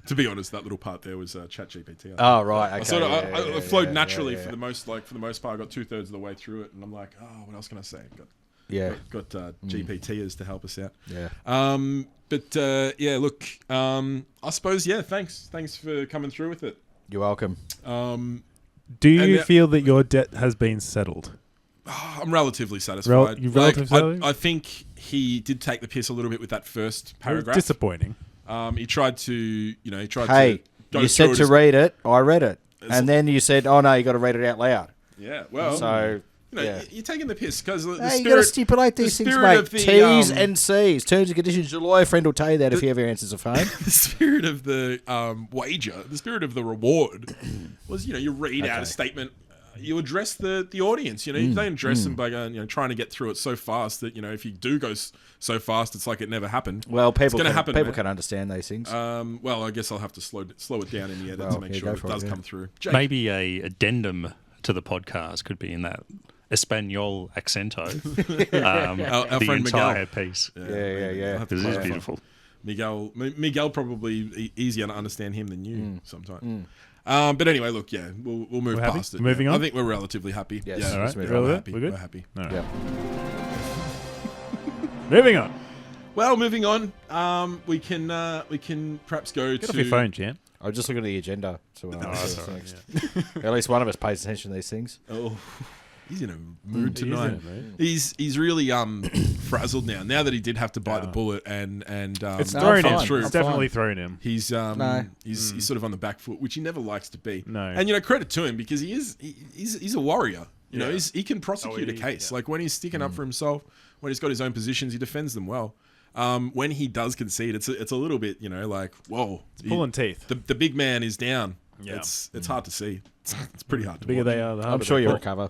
[SPEAKER 2] To be honest, that little part there was ChatGPT.
[SPEAKER 4] Oh, right. Okay.
[SPEAKER 2] I flowed
[SPEAKER 4] yeah,
[SPEAKER 2] naturally
[SPEAKER 4] yeah.
[SPEAKER 2] for the most part. I got 2/3 of the way through it, and I'm like, oh, what else can I say?
[SPEAKER 4] Yeah.
[SPEAKER 2] Got GPTers to help us out.
[SPEAKER 4] Yeah.
[SPEAKER 2] Look, I suppose thanks for coming through with it.
[SPEAKER 4] You're welcome.
[SPEAKER 3] Do you
[SPEAKER 2] that-
[SPEAKER 3] feel that your debt has been settled?
[SPEAKER 2] I'm relatively satisfied.
[SPEAKER 3] You're relatively satisfied?
[SPEAKER 2] I think he did take the piss a little bit with that first
[SPEAKER 3] It was
[SPEAKER 2] paragraph.
[SPEAKER 3] disappointing.
[SPEAKER 2] He tried to,
[SPEAKER 4] Hey,
[SPEAKER 2] go
[SPEAKER 4] you
[SPEAKER 2] through
[SPEAKER 4] said
[SPEAKER 2] it
[SPEAKER 4] to
[SPEAKER 2] as-
[SPEAKER 4] read it. I read it. And then you said, oh, no, you got to read it out loud.
[SPEAKER 2] Yeah, well,
[SPEAKER 4] So,
[SPEAKER 2] you're taking the piss because the
[SPEAKER 4] hey, you got to
[SPEAKER 2] spirit.
[SPEAKER 4] stipulate
[SPEAKER 2] the
[SPEAKER 4] these things,
[SPEAKER 2] spirit
[SPEAKER 4] mate.
[SPEAKER 2] of the,
[SPEAKER 4] T's
[SPEAKER 2] um,
[SPEAKER 4] and C's. Terms and conditions. Your lawyer friend will tell you that if you have your answers at home.
[SPEAKER 2] The spirit of the wager, the spirit of the reward was, you read out a statement, you address the audience, you don't address them by going, trying to get through it so fast that, if you do go so fast, it's like it never happened.
[SPEAKER 4] Well,
[SPEAKER 2] It's
[SPEAKER 4] people
[SPEAKER 2] gonna
[SPEAKER 4] can,
[SPEAKER 2] happen,
[SPEAKER 4] people
[SPEAKER 2] man.
[SPEAKER 4] can understand these things.
[SPEAKER 2] Well, I guess I'll have to slow it down in the edit
[SPEAKER 4] Well,
[SPEAKER 2] to make
[SPEAKER 4] yeah,
[SPEAKER 2] sure
[SPEAKER 4] go
[SPEAKER 2] it
[SPEAKER 4] for it,
[SPEAKER 2] does
[SPEAKER 4] yeah.
[SPEAKER 2] come through. Jake,
[SPEAKER 5] Maybe a addendum to the podcast could be in that Espanol accento.
[SPEAKER 2] our
[SPEAKER 5] The
[SPEAKER 2] friend Miguel.
[SPEAKER 5] entire piece.
[SPEAKER 4] yeah.
[SPEAKER 2] I'll have to
[SPEAKER 5] Because it is
[SPEAKER 2] clarify.
[SPEAKER 5] beautiful.
[SPEAKER 2] Miguel probably easier to understand him than you sometimes. But anyway, look, we'll move
[SPEAKER 3] We're happy?
[SPEAKER 2] past it.
[SPEAKER 3] Moving on?
[SPEAKER 2] I think we're relatively happy.
[SPEAKER 4] Yes.
[SPEAKER 2] Yeah,
[SPEAKER 4] All
[SPEAKER 3] right.
[SPEAKER 2] we're
[SPEAKER 3] We're all
[SPEAKER 2] happy.
[SPEAKER 3] good? We're good?
[SPEAKER 2] We're happy.
[SPEAKER 3] All right.
[SPEAKER 4] Yeah.
[SPEAKER 3] Moving on.
[SPEAKER 2] Well, moving on. We can perhaps go
[SPEAKER 3] Get
[SPEAKER 2] to
[SPEAKER 3] off your phone, Jan.
[SPEAKER 4] I was just looking at the agenda. So
[SPEAKER 3] that's all right,
[SPEAKER 4] At least one of us pays attention to these things.
[SPEAKER 2] Oh, he's in a mood tonight.
[SPEAKER 3] He's in it,
[SPEAKER 2] He's really frazzled now. Now that he did have to bite the bullet and
[SPEAKER 3] It's
[SPEAKER 4] No,
[SPEAKER 3] thrown
[SPEAKER 4] I'm
[SPEAKER 3] him.
[SPEAKER 4] fine.
[SPEAKER 3] It's
[SPEAKER 4] I'm
[SPEAKER 3] definitely
[SPEAKER 4] fine.
[SPEAKER 3] thrown him.
[SPEAKER 2] he's
[SPEAKER 4] No.
[SPEAKER 2] he's sort of on the back foot, which he never likes to be.
[SPEAKER 3] No.
[SPEAKER 2] And credit to him because he's a warrior. He can prosecute a case. Like when he's sticking up for himself, when he's got his own positions, he defends them well. When he does concede, it's a little bit, like, whoa,
[SPEAKER 3] Pulling teeth.
[SPEAKER 2] the big man is down.
[SPEAKER 3] Yeah.
[SPEAKER 2] It's hard to see. It's pretty hard to
[SPEAKER 3] The bigger
[SPEAKER 2] watch.
[SPEAKER 3] they are, the harder
[SPEAKER 4] I'm sure
[SPEAKER 3] they
[SPEAKER 4] you'll
[SPEAKER 3] pull.
[SPEAKER 4] recover.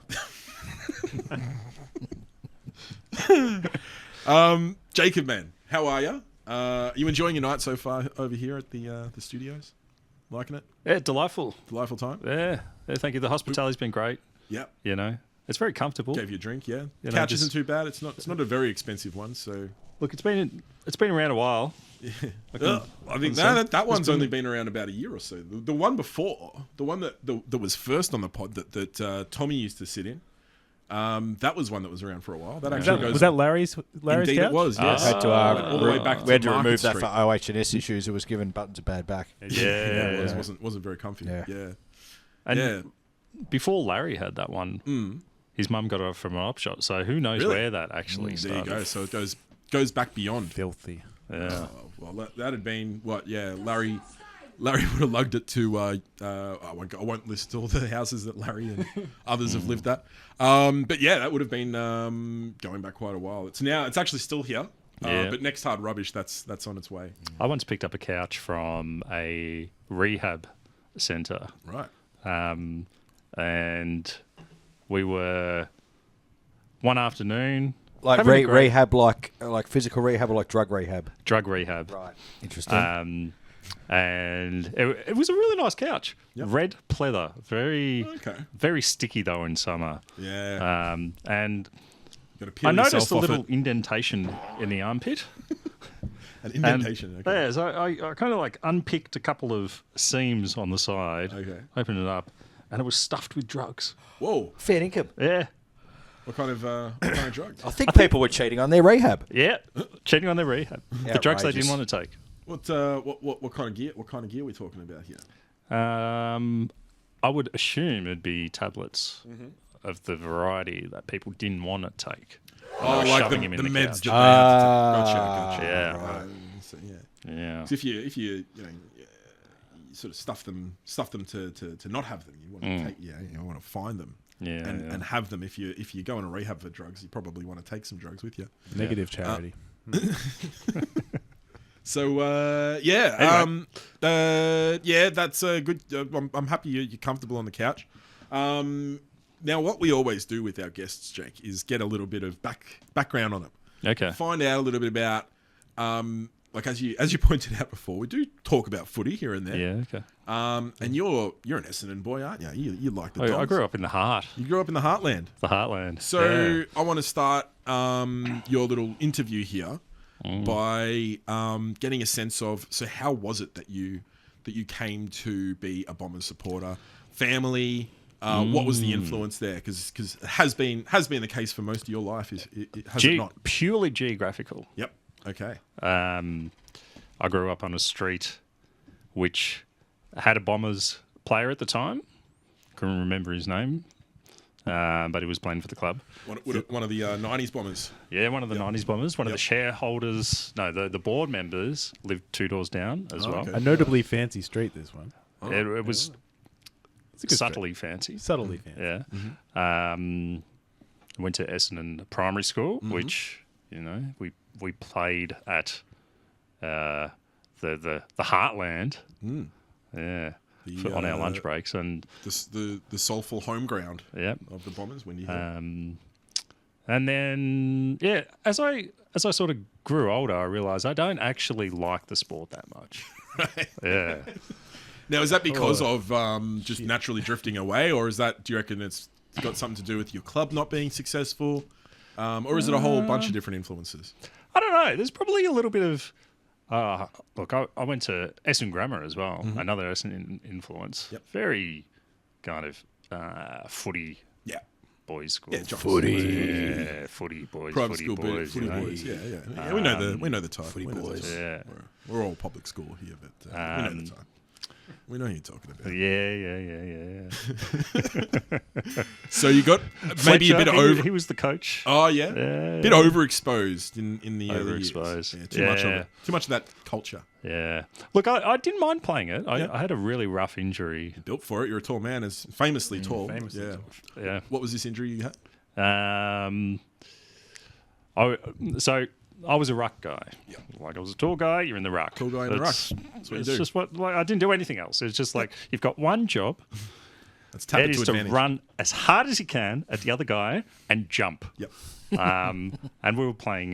[SPEAKER 2] Jacob, man, how are you? You enjoying your night so far over here at the studios? Liking it?
[SPEAKER 5] Yeah, delightful.
[SPEAKER 2] Delightful time?
[SPEAKER 5] Yeah, thank you. The hospitality's been great.
[SPEAKER 2] Yep.
[SPEAKER 5] It's very comfortable.
[SPEAKER 2] Gave you a drink, yeah.
[SPEAKER 5] You know,
[SPEAKER 2] Couch
[SPEAKER 5] just-
[SPEAKER 2] isn't too bad. It's not a very expensive one, so
[SPEAKER 5] Look, it's been around a while.
[SPEAKER 2] I think that one's only been around about a year or so. The one before, the one that was first on the pod that Tommy used to sit in, that was one that was around for a while. That actually goes.
[SPEAKER 3] Was that Larry's
[SPEAKER 2] Indeed,
[SPEAKER 3] couch?
[SPEAKER 2] it was. Yes,
[SPEAKER 4] Had to,
[SPEAKER 2] all the way back.
[SPEAKER 4] we had to
[SPEAKER 2] Market
[SPEAKER 4] remove that
[SPEAKER 2] Street.
[SPEAKER 4] for OH&S issues. It was given Buttons a bad back.
[SPEAKER 2] Yeah, it wasn't very comfy.
[SPEAKER 4] Yeah.
[SPEAKER 5] And before Larry had that one, his mum got it from an op shop. So who knows
[SPEAKER 2] Really?
[SPEAKER 5] where that actually
[SPEAKER 2] There you
[SPEAKER 5] started.
[SPEAKER 2] go. So it goes back beyond.
[SPEAKER 3] Filthy.
[SPEAKER 5] Yeah.
[SPEAKER 2] Well, that had been what? Yeah, Larry would have lugged it to. I won't list all the houses that Larry and others have lived at. But yeah, that would have been going back quite a while. It's actually still here.
[SPEAKER 5] Yeah.
[SPEAKER 2] But Next Hard Rubbish, that's on its way.
[SPEAKER 5] I once picked up a couch from a rehab centre.
[SPEAKER 2] Right.
[SPEAKER 5] And we were one afternoon
[SPEAKER 4] Like
[SPEAKER 5] having a great-
[SPEAKER 4] rehab, like physical rehab or like drug rehab.
[SPEAKER 5] drug rehab.
[SPEAKER 4] Right. Interesting.
[SPEAKER 5] And it was a really nice couch.
[SPEAKER 2] Yep.
[SPEAKER 5] Red pleather, very
[SPEAKER 2] Okay.
[SPEAKER 5] very sticky though in summer.
[SPEAKER 2] Yeah.
[SPEAKER 5] And
[SPEAKER 2] Got to peel
[SPEAKER 5] I noticed
[SPEAKER 2] yourself
[SPEAKER 5] a
[SPEAKER 2] off
[SPEAKER 5] little
[SPEAKER 2] it.
[SPEAKER 5] indentation in the armpit.
[SPEAKER 2] An
[SPEAKER 5] And
[SPEAKER 2] indentation. Okay.
[SPEAKER 5] yeah, so I kind of like unpicked a couple of seams on the side,
[SPEAKER 2] Okay.
[SPEAKER 5] opened it up, and it was stuffed with drugs.
[SPEAKER 2] Whoa.
[SPEAKER 4] Fair income.
[SPEAKER 5] Yeah.
[SPEAKER 2] What kind of drugs?
[SPEAKER 4] I think people were cheating on their rehab.
[SPEAKER 5] Yeah, cheating on their rehab. The drugs they
[SPEAKER 4] Outrageous.
[SPEAKER 5] didn't want to take.
[SPEAKER 2] What kind of gear? What kind of gear are we talking about here?
[SPEAKER 5] I would assume it'd be tablets of the variety that people didn't want to take.
[SPEAKER 2] Oh,
[SPEAKER 5] were
[SPEAKER 2] like
[SPEAKER 5] shoving
[SPEAKER 2] the
[SPEAKER 5] him in the
[SPEAKER 2] meds
[SPEAKER 5] couch.
[SPEAKER 2] that they had to take. Gotcha.
[SPEAKER 5] Yeah.
[SPEAKER 2] Right. So, yeah.
[SPEAKER 5] Yeah.
[SPEAKER 2] 'Cause if you you sort of stuff them to not have them, you want to take you want to find them.
[SPEAKER 5] Yeah,
[SPEAKER 2] And have them. If you go on a rehab for drugs, you probably want to take some drugs with you.
[SPEAKER 3] Negative charity.
[SPEAKER 2] So that's a good. I'm happy you're comfortable on the couch. Now, what we always do with our guests, Jake, is get a little bit of background on them.
[SPEAKER 5] Okay.
[SPEAKER 2] Find out a little bit about, like as you pointed out before, we do talk about footy here and there.
[SPEAKER 5] Yeah. Okay.
[SPEAKER 2] And you're an Essendon boy, aren't you? You like the Dogs.
[SPEAKER 5] I grew up in the heart,
[SPEAKER 2] You grew up in the heartland.
[SPEAKER 5] the heartland.
[SPEAKER 2] So
[SPEAKER 5] yeah.
[SPEAKER 2] I want to start your little interview here by getting a sense of, so how was it that you came to be a Bombers supporter? Family, what was the influence there? Because it has been the case for most of your life. Has it not?
[SPEAKER 5] Purely geographical.
[SPEAKER 2] Yep. Okay.
[SPEAKER 5] I grew up on a street which had a Bombers player at the time. Couldn't remember his name, but he was playing for the club.
[SPEAKER 2] One of the 90s Bombers.
[SPEAKER 5] Yeah, one of the 90s Bombers. One of the shareholders, the board members lived 2 doors down as well.
[SPEAKER 2] okay.
[SPEAKER 3] A notably fancy street, this one.
[SPEAKER 5] It was
[SPEAKER 3] It's a good
[SPEAKER 5] subtly fancy.
[SPEAKER 3] Subtly fancy.
[SPEAKER 5] Yeah. Went to Essendon Primary School, which we played at the Heartland. Yeah. On our lunch breaks, and
[SPEAKER 2] The soulful home ground
[SPEAKER 5] yeah.
[SPEAKER 2] of the Bombers, Windy Hill.
[SPEAKER 5] And then as I sort of grew older, I realised I don't actually like the sport that much. Yeah.
[SPEAKER 2] Now, is that because of just naturally drifting away, or do you reckon it's got something to do with your club not being successful, or is it a whole bunch of different influences?
[SPEAKER 5] I don't know. There's probably a little bit of. Look, I went to Essendon Grammar as well, another Essendon influence.
[SPEAKER 2] Yep.
[SPEAKER 5] Very kind of footy
[SPEAKER 2] Yeah.
[SPEAKER 5] boys school.
[SPEAKER 2] Yeah, John.
[SPEAKER 5] Yeah, footy boys,
[SPEAKER 2] Private
[SPEAKER 5] footy
[SPEAKER 2] school
[SPEAKER 5] boys.
[SPEAKER 2] footy
[SPEAKER 5] you know.
[SPEAKER 2] boys. Yeah. We know the type.
[SPEAKER 4] Footy
[SPEAKER 2] We know the
[SPEAKER 4] boys.
[SPEAKER 2] type.
[SPEAKER 5] Yeah.
[SPEAKER 2] We're all public school here, but we know the type. We know who you're talking about.
[SPEAKER 5] Yeah.
[SPEAKER 2] So you got maybe a bit
[SPEAKER 5] Fletcher,
[SPEAKER 2] over.
[SPEAKER 5] He was the coach.
[SPEAKER 2] Oh yeah,
[SPEAKER 5] Yeah.
[SPEAKER 2] bit overexposed in the early years.
[SPEAKER 5] Overexposed.
[SPEAKER 2] Yeah, too much of
[SPEAKER 5] Yeah.
[SPEAKER 2] it. Too much of that culture.
[SPEAKER 5] Yeah. Look, I didn't mind playing it. I had a really rough injury.
[SPEAKER 2] Built for it. You're a tall man, as famously tall.
[SPEAKER 3] famously
[SPEAKER 2] yeah.
[SPEAKER 3] tall.
[SPEAKER 5] Yeah.
[SPEAKER 2] What was this injury you had?
[SPEAKER 5] So I was a ruck guy.
[SPEAKER 2] Yeah.
[SPEAKER 5] Like I was a tall guy, you're in the ruck.
[SPEAKER 2] Tall guy in the ruck.
[SPEAKER 5] That's
[SPEAKER 2] That's what you
[SPEAKER 5] it's
[SPEAKER 2] do.
[SPEAKER 5] just what I didn't do anything else. It's just like you've got one job.
[SPEAKER 2] Let's tap
[SPEAKER 5] That
[SPEAKER 2] it to
[SPEAKER 5] is to
[SPEAKER 2] advantage.
[SPEAKER 5] run as hard as you can at the other guy and jump.
[SPEAKER 2] Yep.
[SPEAKER 5] And we were playing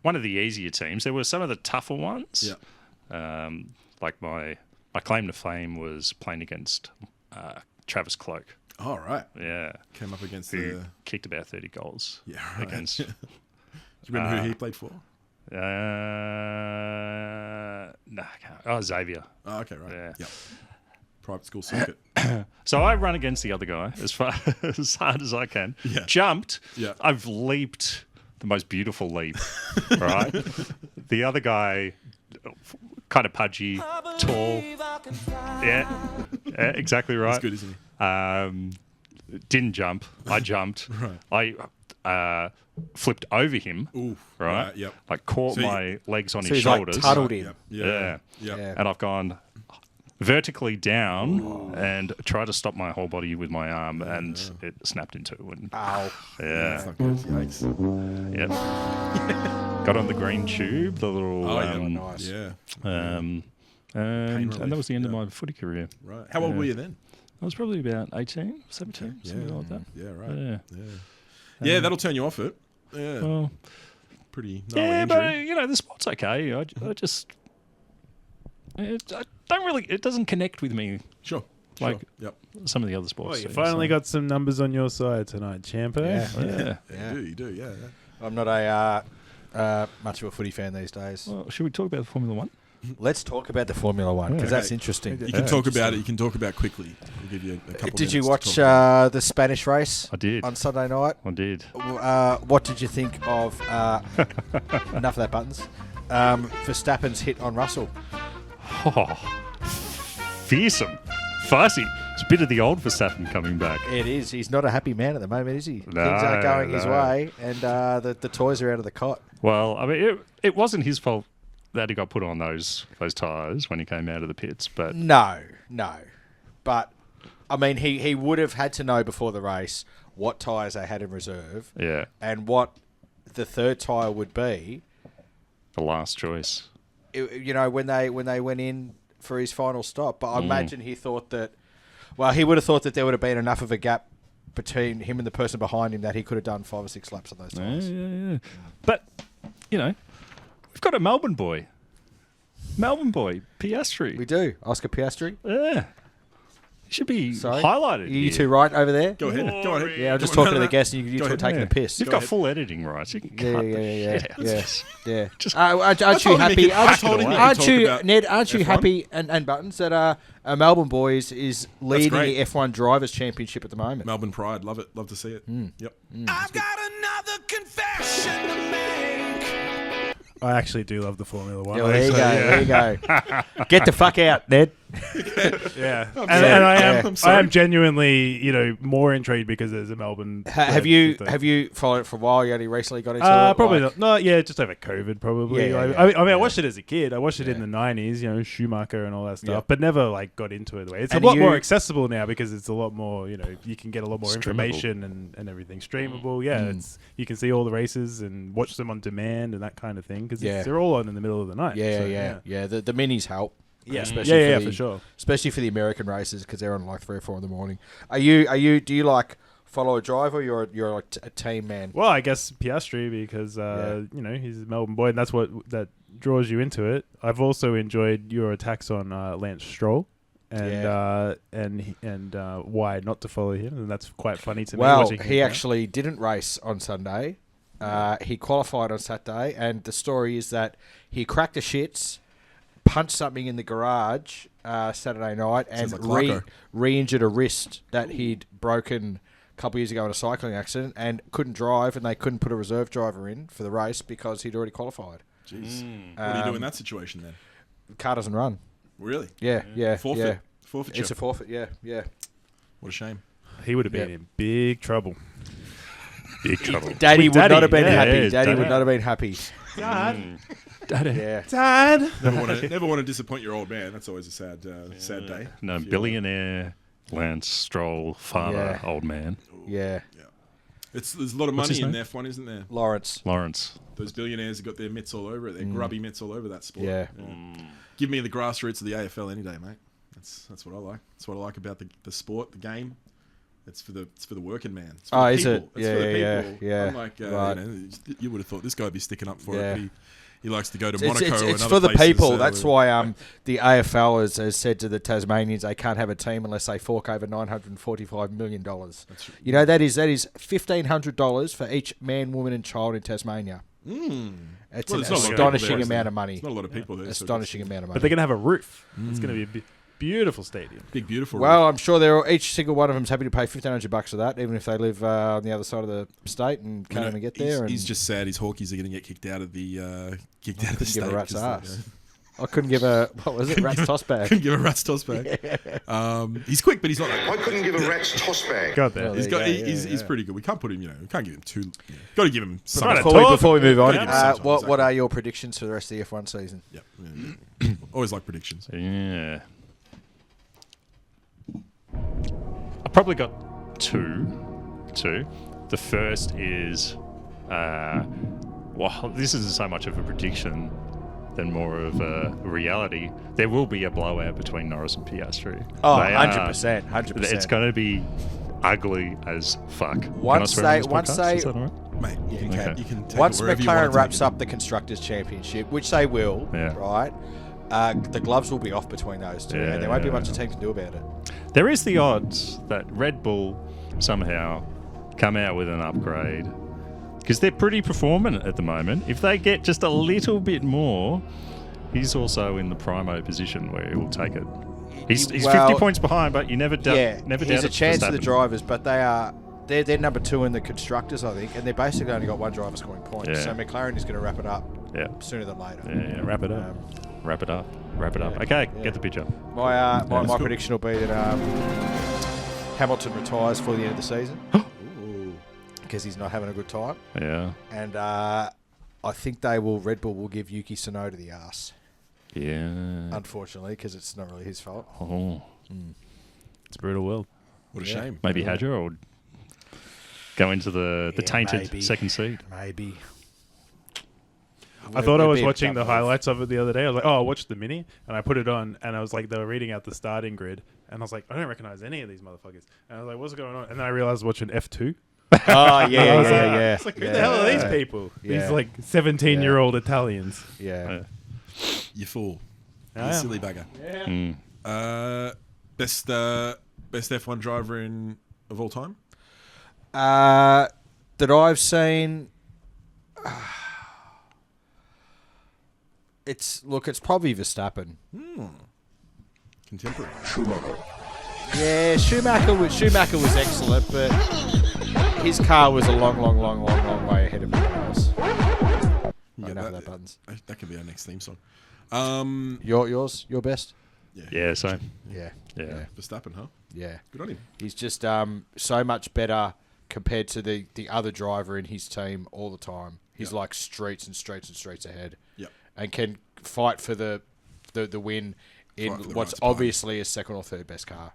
[SPEAKER 5] one of the easier teams. There were some of the tougher ones.
[SPEAKER 2] Yeah.
[SPEAKER 5] Like my claim to fame was playing against Travis Cloak.
[SPEAKER 2] All right.
[SPEAKER 5] Yeah.
[SPEAKER 2] Came up against
[SPEAKER 5] Who
[SPEAKER 2] the.
[SPEAKER 5] kicked about 30 goals.
[SPEAKER 2] Yeah. Right.
[SPEAKER 5] Against.
[SPEAKER 2] Do you remember who he played for?
[SPEAKER 5] No, I can't. Oh, Xavier.
[SPEAKER 2] Oh, okay. Right.
[SPEAKER 5] Yeah.
[SPEAKER 2] Yep. Private school circuit.
[SPEAKER 5] So I run against the other guy as far as hard as I can.
[SPEAKER 2] Yeah.
[SPEAKER 5] Jumped.
[SPEAKER 2] Yeah.
[SPEAKER 5] I've leaped the most beautiful leap. Right. The other guy, kind of pudgy, tall. Yeah. Exactly right.
[SPEAKER 2] That's good, isn't he?
[SPEAKER 5] Didn't jump. I jumped.
[SPEAKER 2] Right.
[SPEAKER 5] I flipped over him.
[SPEAKER 2] Ooh.
[SPEAKER 5] Right.
[SPEAKER 2] Yep.
[SPEAKER 5] Like caught
[SPEAKER 2] So you-
[SPEAKER 5] my legs on
[SPEAKER 4] So
[SPEAKER 5] his
[SPEAKER 4] he's like
[SPEAKER 5] shoulders.
[SPEAKER 4] tunneled in.
[SPEAKER 2] Yep.
[SPEAKER 5] Yeah.
[SPEAKER 2] Yep.
[SPEAKER 4] Yeah.
[SPEAKER 5] And I've gone vertically down and tried to stop my whole body with my arm, and it snapped in two. And
[SPEAKER 4] Ow.
[SPEAKER 2] That's
[SPEAKER 5] yeah,
[SPEAKER 2] not good. Yikes.
[SPEAKER 5] yep. Got on the green tube, the little,
[SPEAKER 2] Oh, yeah.
[SPEAKER 4] Nice.
[SPEAKER 2] Yeah.
[SPEAKER 5] and that was the end of my footy career.
[SPEAKER 2] Right. How old were you then?
[SPEAKER 5] I was probably about 18, 17, something like that.
[SPEAKER 2] Yeah. Right.
[SPEAKER 5] Yeah.
[SPEAKER 2] Yeah. That'll turn you off it. Yeah.
[SPEAKER 5] Well,
[SPEAKER 2] Pretty gnarly
[SPEAKER 5] yeah,
[SPEAKER 2] injury.
[SPEAKER 5] but the sport's okay. I just, I don't really. It doesn't connect with me
[SPEAKER 2] Sure.
[SPEAKER 5] like
[SPEAKER 2] Yep.
[SPEAKER 5] some of the other sports.
[SPEAKER 3] Well, you
[SPEAKER 5] do,
[SPEAKER 3] finally
[SPEAKER 5] so-
[SPEAKER 3] got some numbers on your side tonight, Champo.
[SPEAKER 5] Yeah.
[SPEAKER 2] You do. Yeah.
[SPEAKER 4] I'm not a much of a footy fan these days.
[SPEAKER 5] Well, should we talk about Formula One?
[SPEAKER 4] Let's talk about the Formula One because that's
[SPEAKER 2] Okay.
[SPEAKER 4] interesting.
[SPEAKER 2] You can talk about it. You can talk about quickly. I'll give you a couple.
[SPEAKER 4] Did you
[SPEAKER 2] minutes
[SPEAKER 4] watch
[SPEAKER 2] to talk about
[SPEAKER 4] the Spanish race
[SPEAKER 5] I did.
[SPEAKER 4] on Sunday night?
[SPEAKER 5] I did.
[SPEAKER 4] What did you think of enough of that buttons? Verstappen's hit on Russell.
[SPEAKER 5] Oh, fearsome. Fussy. It's a bit of the old Verstappen coming back.
[SPEAKER 4] It is. He's not a happy man at the moment, is he?
[SPEAKER 5] No,
[SPEAKER 4] Things aren't going his
[SPEAKER 5] no.
[SPEAKER 4] way, and the toys are out of the cot.
[SPEAKER 5] Well, I mean, it wasn't his fault that he got put on those tyres when he came out of the pits, but
[SPEAKER 4] No. But, I mean, he would have had to know before the race what tyres they had in reserve
[SPEAKER 5] yeah,
[SPEAKER 4] and what the third tyre would be,
[SPEAKER 5] the last choice.
[SPEAKER 4] when they went in for his final stop. But I imagine he thought that, well, he would have thought that there would have been enough of a gap between him and the person behind him that he could have done 5 or 6 laps on those tyres.
[SPEAKER 5] Yeah. But, we've got a Melbourne boy. Piastri.
[SPEAKER 4] We do. Oscar Piastri.
[SPEAKER 5] Yeah. He should be
[SPEAKER 4] Sorry?
[SPEAKER 5] highlighted.
[SPEAKER 4] You
[SPEAKER 5] here.
[SPEAKER 4] two right over there?
[SPEAKER 2] Go ahead. Go ahead.
[SPEAKER 4] Yeah, I'm just
[SPEAKER 2] Come on,
[SPEAKER 4] talking to
[SPEAKER 2] no,
[SPEAKER 4] the guests and you two are
[SPEAKER 2] ahead.
[SPEAKER 4] taking
[SPEAKER 5] Yeah.
[SPEAKER 4] the piss.
[SPEAKER 5] You've
[SPEAKER 2] Go
[SPEAKER 5] got
[SPEAKER 2] ahead.
[SPEAKER 5] full editing rights. You can cut the shit out of
[SPEAKER 4] Yeah.
[SPEAKER 5] this.
[SPEAKER 4] Yeah.
[SPEAKER 5] Just
[SPEAKER 4] Aren't
[SPEAKER 2] I
[SPEAKER 4] you
[SPEAKER 2] told him
[SPEAKER 4] happy?
[SPEAKER 2] he could- I told him he could
[SPEAKER 4] Aren't
[SPEAKER 2] talk
[SPEAKER 4] you,
[SPEAKER 2] about
[SPEAKER 4] Ned? Aren't you
[SPEAKER 2] F1?
[SPEAKER 4] happy and Buttons that a Melbourne boys is leading
[SPEAKER 2] great.
[SPEAKER 4] the F1 Drivers' Championship at the moment?
[SPEAKER 2] Melbourne Pride. Love it. Love to see it. Yep.
[SPEAKER 1] I've got another confession to make.
[SPEAKER 3] I actually do love the Formula One.
[SPEAKER 4] Yeah, well, there you go. There you go. Get the fuck out, Ned.
[SPEAKER 3] Yeah, and
[SPEAKER 2] sorry.
[SPEAKER 3] I
[SPEAKER 2] I'm
[SPEAKER 3] am
[SPEAKER 2] sorry.
[SPEAKER 3] I am genuinely more intrigued because there's a Melbourne.
[SPEAKER 4] Have you followed it for a while? You only recently got into it.
[SPEAKER 3] Probably
[SPEAKER 4] like-
[SPEAKER 3] not. No, yeah, just over COVID, probably.
[SPEAKER 4] Yeah,
[SPEAKER 3] Like,
[SPEAKER 4] yeah,
[SPEAKER 3] I mean, I watched it as a kid. I watched it in the '90s, Schumacher and all that stuff,
[SPEAKER 2] Yeah.
[SPEAKER 3] but never got into it. The way it's
[SPEAKER 4] And
[SPEAKER 3] a lot
[SPEAKER 4] you-
[SPEAKER 3] more accessible now because it's a lot more. You can get a lot more
[SPEAKER 5] Streamable.
[SPEAKER 3] information and everything streamable. Yeah, you can see all the races and watch them on demand and that kind of thing because
[SPEAKER 4] Yeah.
[SPEAKER 3] they're all on in the middle of the night.
[SPEAKER 4] Yeah,
[SPEAKER 3] so,
[SPEAKER 4] yeah. The minis help.
[SPEAKER 3] yeah,
[SPEAKER 4] especially
[SPEAKER 3] yeah,
[SPEAKER 4] for
[SPEAKER 3] for sure.
[SPEAKER 4] Especially for the American races because they're on like 3 or 4 in the morning. Do you like follow a driver? Or you're a team man.
[SPEAKER 3] Well, I guess Piastri because he's a Melbourne boy, and that's what that draws you into it. I've also enjoyed your attacks on Lance Stroll, and why not to follow him, and that's quite funny to me.
[SPEAKER 4] Well,
[SPEAKER 3] watching him
[SPEAKER 4] he
[SPEAKER 3] now.
[SPEAKER 4] actually didn't race on Sunday. He qualified on Saturday, and the story is that he cracked the shits, punched something in the garage Saturday night, and
[SPEAKER 2] Sounds like Clarko.
[SPEAKER 4] re-injured a wrist that he'd broken a couple of years ago in a cycling accident, and couldn't drive, and they couldn't put a reserve driver in for the race because he'd already qualified.
[SPEAKER 2] Jeez. What do you do in that situation then?
[SPEAKER 4] The car doesn't run.
[SPEAKER 2] Really?
[SPEAKER 4] Yeah.
[SPEAKER 2] Forfeit.
[SPEAKER 4] Yeah.
[SPEAKER 2] Forfeiture.
[SPEAKER 4] It's a forfeit. Yeah.
[SPEAKER 2] What a shame.
[SPEAKER 3] he would have been in big trouble.
[SPEAKER 5] Big trouble.
[SPEAKER 4] Daddy
[SPEAKER 3] With
[SPEAKER 4] would
[SPEAKER 3] Daddy,
[SPEAKER 4] not have been
[SPEAKER 3] yeah,
[SPEAKER 4] happy.
[SPEAKER 5] yeah,
[SPEAKER 4] Daddy would
[SPEAKER 5] Dad.
[SPEAKER 4] not have been happy.
[SPEAKER 3] Daddy,
[SPEAKER 4] Yeah.
[SPEAKER 3] Dad.
[SPEAKER 2] Never want to disappoint your old man. That's always a sad day.
[SPEAKER 5] No,
[SPEAKER 2] If you-
[SPEAKER 5] billionaire, Lance Stroll, father,
[SPEAKER 4] Yeah.
[SPEAKER 5] old man,
[SPEAKER 4] Yeah.
[SPEAKER 2] There's a lot of
[SPEAKER 5] What's
[SPEAKER 2] money
[SPEAKER 5] his
[SPEAKER 2] in
[SPEAKER 5] name?
[SPEAKER 2] F1, isn't there?
[SPEAKER 4] Lawrence.
[SPEAKER 5] Lawrence.
[SPEAKER 2] Those billionaires have got their mitts all over it. Their grubby mitts all over that sport.
[SPEAKER 4] Yeah.
[SPEAKER 2] Give me the grassroots of the AFL any day, mate. That's what I like. That's what I like about the sport, the game. It's for the working man. It's for
[SPEAKER 4] Oh,
[SPEAKER 2] the
[SPEAKER 4] is it?
[SPEAKER 2] people. It's for the
[SPEAKER 4] Yeah,
[SPEAKER 2] people.
[SPEAKER 4] yeah.
[SPEAKER 2] Unlike,
[SPEAKER 4] Right.
[SPEAKER 2] you would have thought this guy would be sticking up for
[SPEAKER 4] Yeah.
[SPEAKER 2] it. But he likes to go to
[SPEAKER 4] It's,
[SPEAKER 2] Monaco
[SPEAKER 4] it's,
[SPEAKER 2] and
[SPEAKER 4] it's
[SPEAKER 2] other
[SPEAKER 4] for the
[SPEAKER 2] places,
[SPEAKER 4] people. That's
[SPEAKER 2] with-
[SPEAKER 4] why the AFL has said to the Tasmanians they can't have a team unless they fork over $945 million. You know, that is $1,500 for each man, woman and child in Tasmania. It's
[SPEAKER 2] Well,
[SPEAKER 4] an
[SPEAKER 2] there's not a lot of people
[SPEAKER 4] astonishing
[SPEAKER 2] there, is there?
[SPEAKER 4] amount of money.
[SPEAKER 2] There's not a lot of people there. so
[SPEAKER 4] Astonishing amount of money.
[SPEAKER 3] But they're going to have a roof. It's going to be a beautiful stadium.
[SPEAKER 2] it's big, beautiful.
[SPEAKER 4] Well, I'm sure each single one of them's happy to pay $1,500 for that, even if they live on the other side of the state and can't even get there.
[SPEAKER 2] He's just sad. His Hawkeys are going to get kicked out of the state.
[SPEAKER 4] give a rat's
[SPEAKER 2] 'cause
[SPEAKER 4] ass. I couldn't give a rat's toss bag.
[SPEAKER 2] Couldn't give a rat's toss back. He's quick, but he's not.
[SPEAKER 6] I couldn't give a rat's toss bag.
[SPEAKER 3] Got there.
[SPEAKER 4] Well,
[SPEAKER 2] He's
[SPEAKER 4] there
[SPEAKER 2] got.
[SPEAKER 4] you go,
[SPEAKER 2] He's
[SPEAKER 4] yeah.
[SPEAKER 2] pretty good. We can't put him. We can't give him too. Got to give him some.
[SPEAKER 3] Right,
[SPEAKER 4] Before we move on,
[SPEAKER 2] Gotta give us some time,
[SPEAKER 4] what
[SPEAKER 2] exactly.
[SPEAKER 4] are your predictions for the rest of the F1 season?
[SPEAKER 2] Yeah. Always like predictions.
[SPEAKER 5] Yeah. I probably got two. The first is, well, this isn't so much of a prediction than more of a reality. There will be a blowout between Norris and Piastri.
[SPEAKER 4] Oh,
[SPEAKER 5] They are-
[SPEAKER 4] 100%, 100%.
[SPEAKER 5] It's going to be ugly as fuck. Can I
[SPEAKER 4] Once
[SPEAKER 5] swear on
[SPEAKER 4] they-
[SPEAKER 5] this
[SPEAKER 4] once
[SPEAKER 5] podcast?
[SPEAKER 4] they-
[SPEAKER 5] Is that all right?
[SPEAKER 2] Mate, you can,
[SPEAKER 5] Okay.
[SPEAKER 2] you can take
[SPEAKER 4] Once
[SPEAKER 2] it wherever you want
[SPEAKER 4] McLaren
[SPEAKER 2] to
[SPEAKER 4] wraps
[SPEAKER 2] take it.
[SPEAKER 4] up the Constructors' Championship, which they will,
[SPEAKER 5] Yeah.
[SPEAKER 4] right? The gloves will be off between those two, and there won't be much a team can do about it.
[SPEAKER 5] There is the odds that Red Bull somehow come out with an upgrade because they're pretty performant at the moment. If they get just a little bit more, he's also in the primo position where he will take it. He's
[SPEAKER 4] Well,
[SPEAKER 5] 50 points behind, but you never doubt.
[SPEAKER 4] Yeah,
[SPEAKER 5] never
[SPEAKER 4] he's
[SPEAKER 5] doubt
[SPEAKER 4] a
[SPEAKER 5] it,
[SPEAKER 4] chance for the
[SPEAKER 5] Verstappen.
[SPEAKER 4] drivers, but they're number 2 in the constructors, I think, and they've basically only got one driver scoring points.
[SPEAKER 5] Yeah.
[SPEAKER 4] So McLaren is going to wrap it up
[SPEAKER 5] Yeah.
[SPEAKER 4] sooner than later.
[SPEAKER 5] Yeah.
[SPEAKER 3] Wrap it up.
[SPEAKER 5] Wrap it up. Wrap it up. Okay,
[SPEAKER 4] Yeah.
[SPEAKER 5] get the picture.
[SPEAKER 4] My
[SPEAKER 2] cool.
[SPEAKER 4] prediction will be that Hamilton retires for the end of the season because he's not having a good time,
[SPEAKER 5] Yeah.
[SPEAKER 4] and I think Red Bull will give Yuki Tsunoda the arse,
[SPEAKER 5] Yeah.
[SPEAKER 4] unfortunately, because it's not really his fault.
[SPEAKER 5] Oh.
[SPEAKER 3] It's a brutal world.
[SPEAKER 2] What a
[SPEAKER 4] Yeah.
[SPEAKER 2] shame.
[SPEAKER 5] Maybe Hadjar would go into the
[SPEAKER 4] Yeah,
[SPEAKER 5] tainted
[SPEAKER 4] maybe.
[SPEAKER 5] second seed.
[SPEAKER 4] Maybe.
[SPEAKER 3] I thought I
[SPEAKER 4] It'd
[SPEAKER 3] was
[SPEAKER 4] be a
[SPEAKER 3] watching the
[SPEAKER 4] tough move.
[SPEAKER 3] highlights of it the other day. I was like, oh, I'll watch the mini. And I put it on, and I was like, they were reading out the starting grid. And I was like, I don't recognize any of these motherfuckers. And I was like, what's going on? And then I realized I was watching F2.
[SPEAKER 4] Oh,
[SPEAKER 3] I was
[SPEAKER 4] yeah.
[SPEAKER 3] It's like, who the hell are these people?
[SPEAKER 4] Yeah.
[SPEAKER 3] These like 17-year-old Italians.
[SPEAKER 4] Yeah.
[SPEAKER 2] You fool.
[SPEAKER 3] I
[SPEAKER 2] You
[SPEAKER 3] am.
[SPEAKER 2] silly bagger. Best F1 driver of all time?
[SPEAKER 4] That I've seen. It's probably Verstappen.
[SPEAKER 2] Contemporary.
[SPEAKER 4] Yeah, Schumacher was excellent, but his car was a long way ahead of everyone else.
[SPEAKER 2] Yeah,
[SPEAKER 4] Enough of that buttons.
[SPEAKER 2] that could be our next theme song.
[SPEAKER 4] Your best?
[SPEAKER 5] Yeah, so.
[SPEAKER 4] Yeah.
[SPEAKER 5] Yeah.
[SPEAKER 2] Verstappen, huh?
[SPEAKER 4] Yeah.
[SPEAKER 2] Good on him.
[SPEAKER 4] He's just so much better compared to the other driver in his team all the time. He's like streets ahead.
[SPEAKER 2] Yep.
[SPEAKER 4] And can fight for the win in
[SPEAKER 2] Fight for the
[SPEAKER 4] what's
[SPEAKER 2] right to party.
[SPEAKER 4] obviously a second or third best car.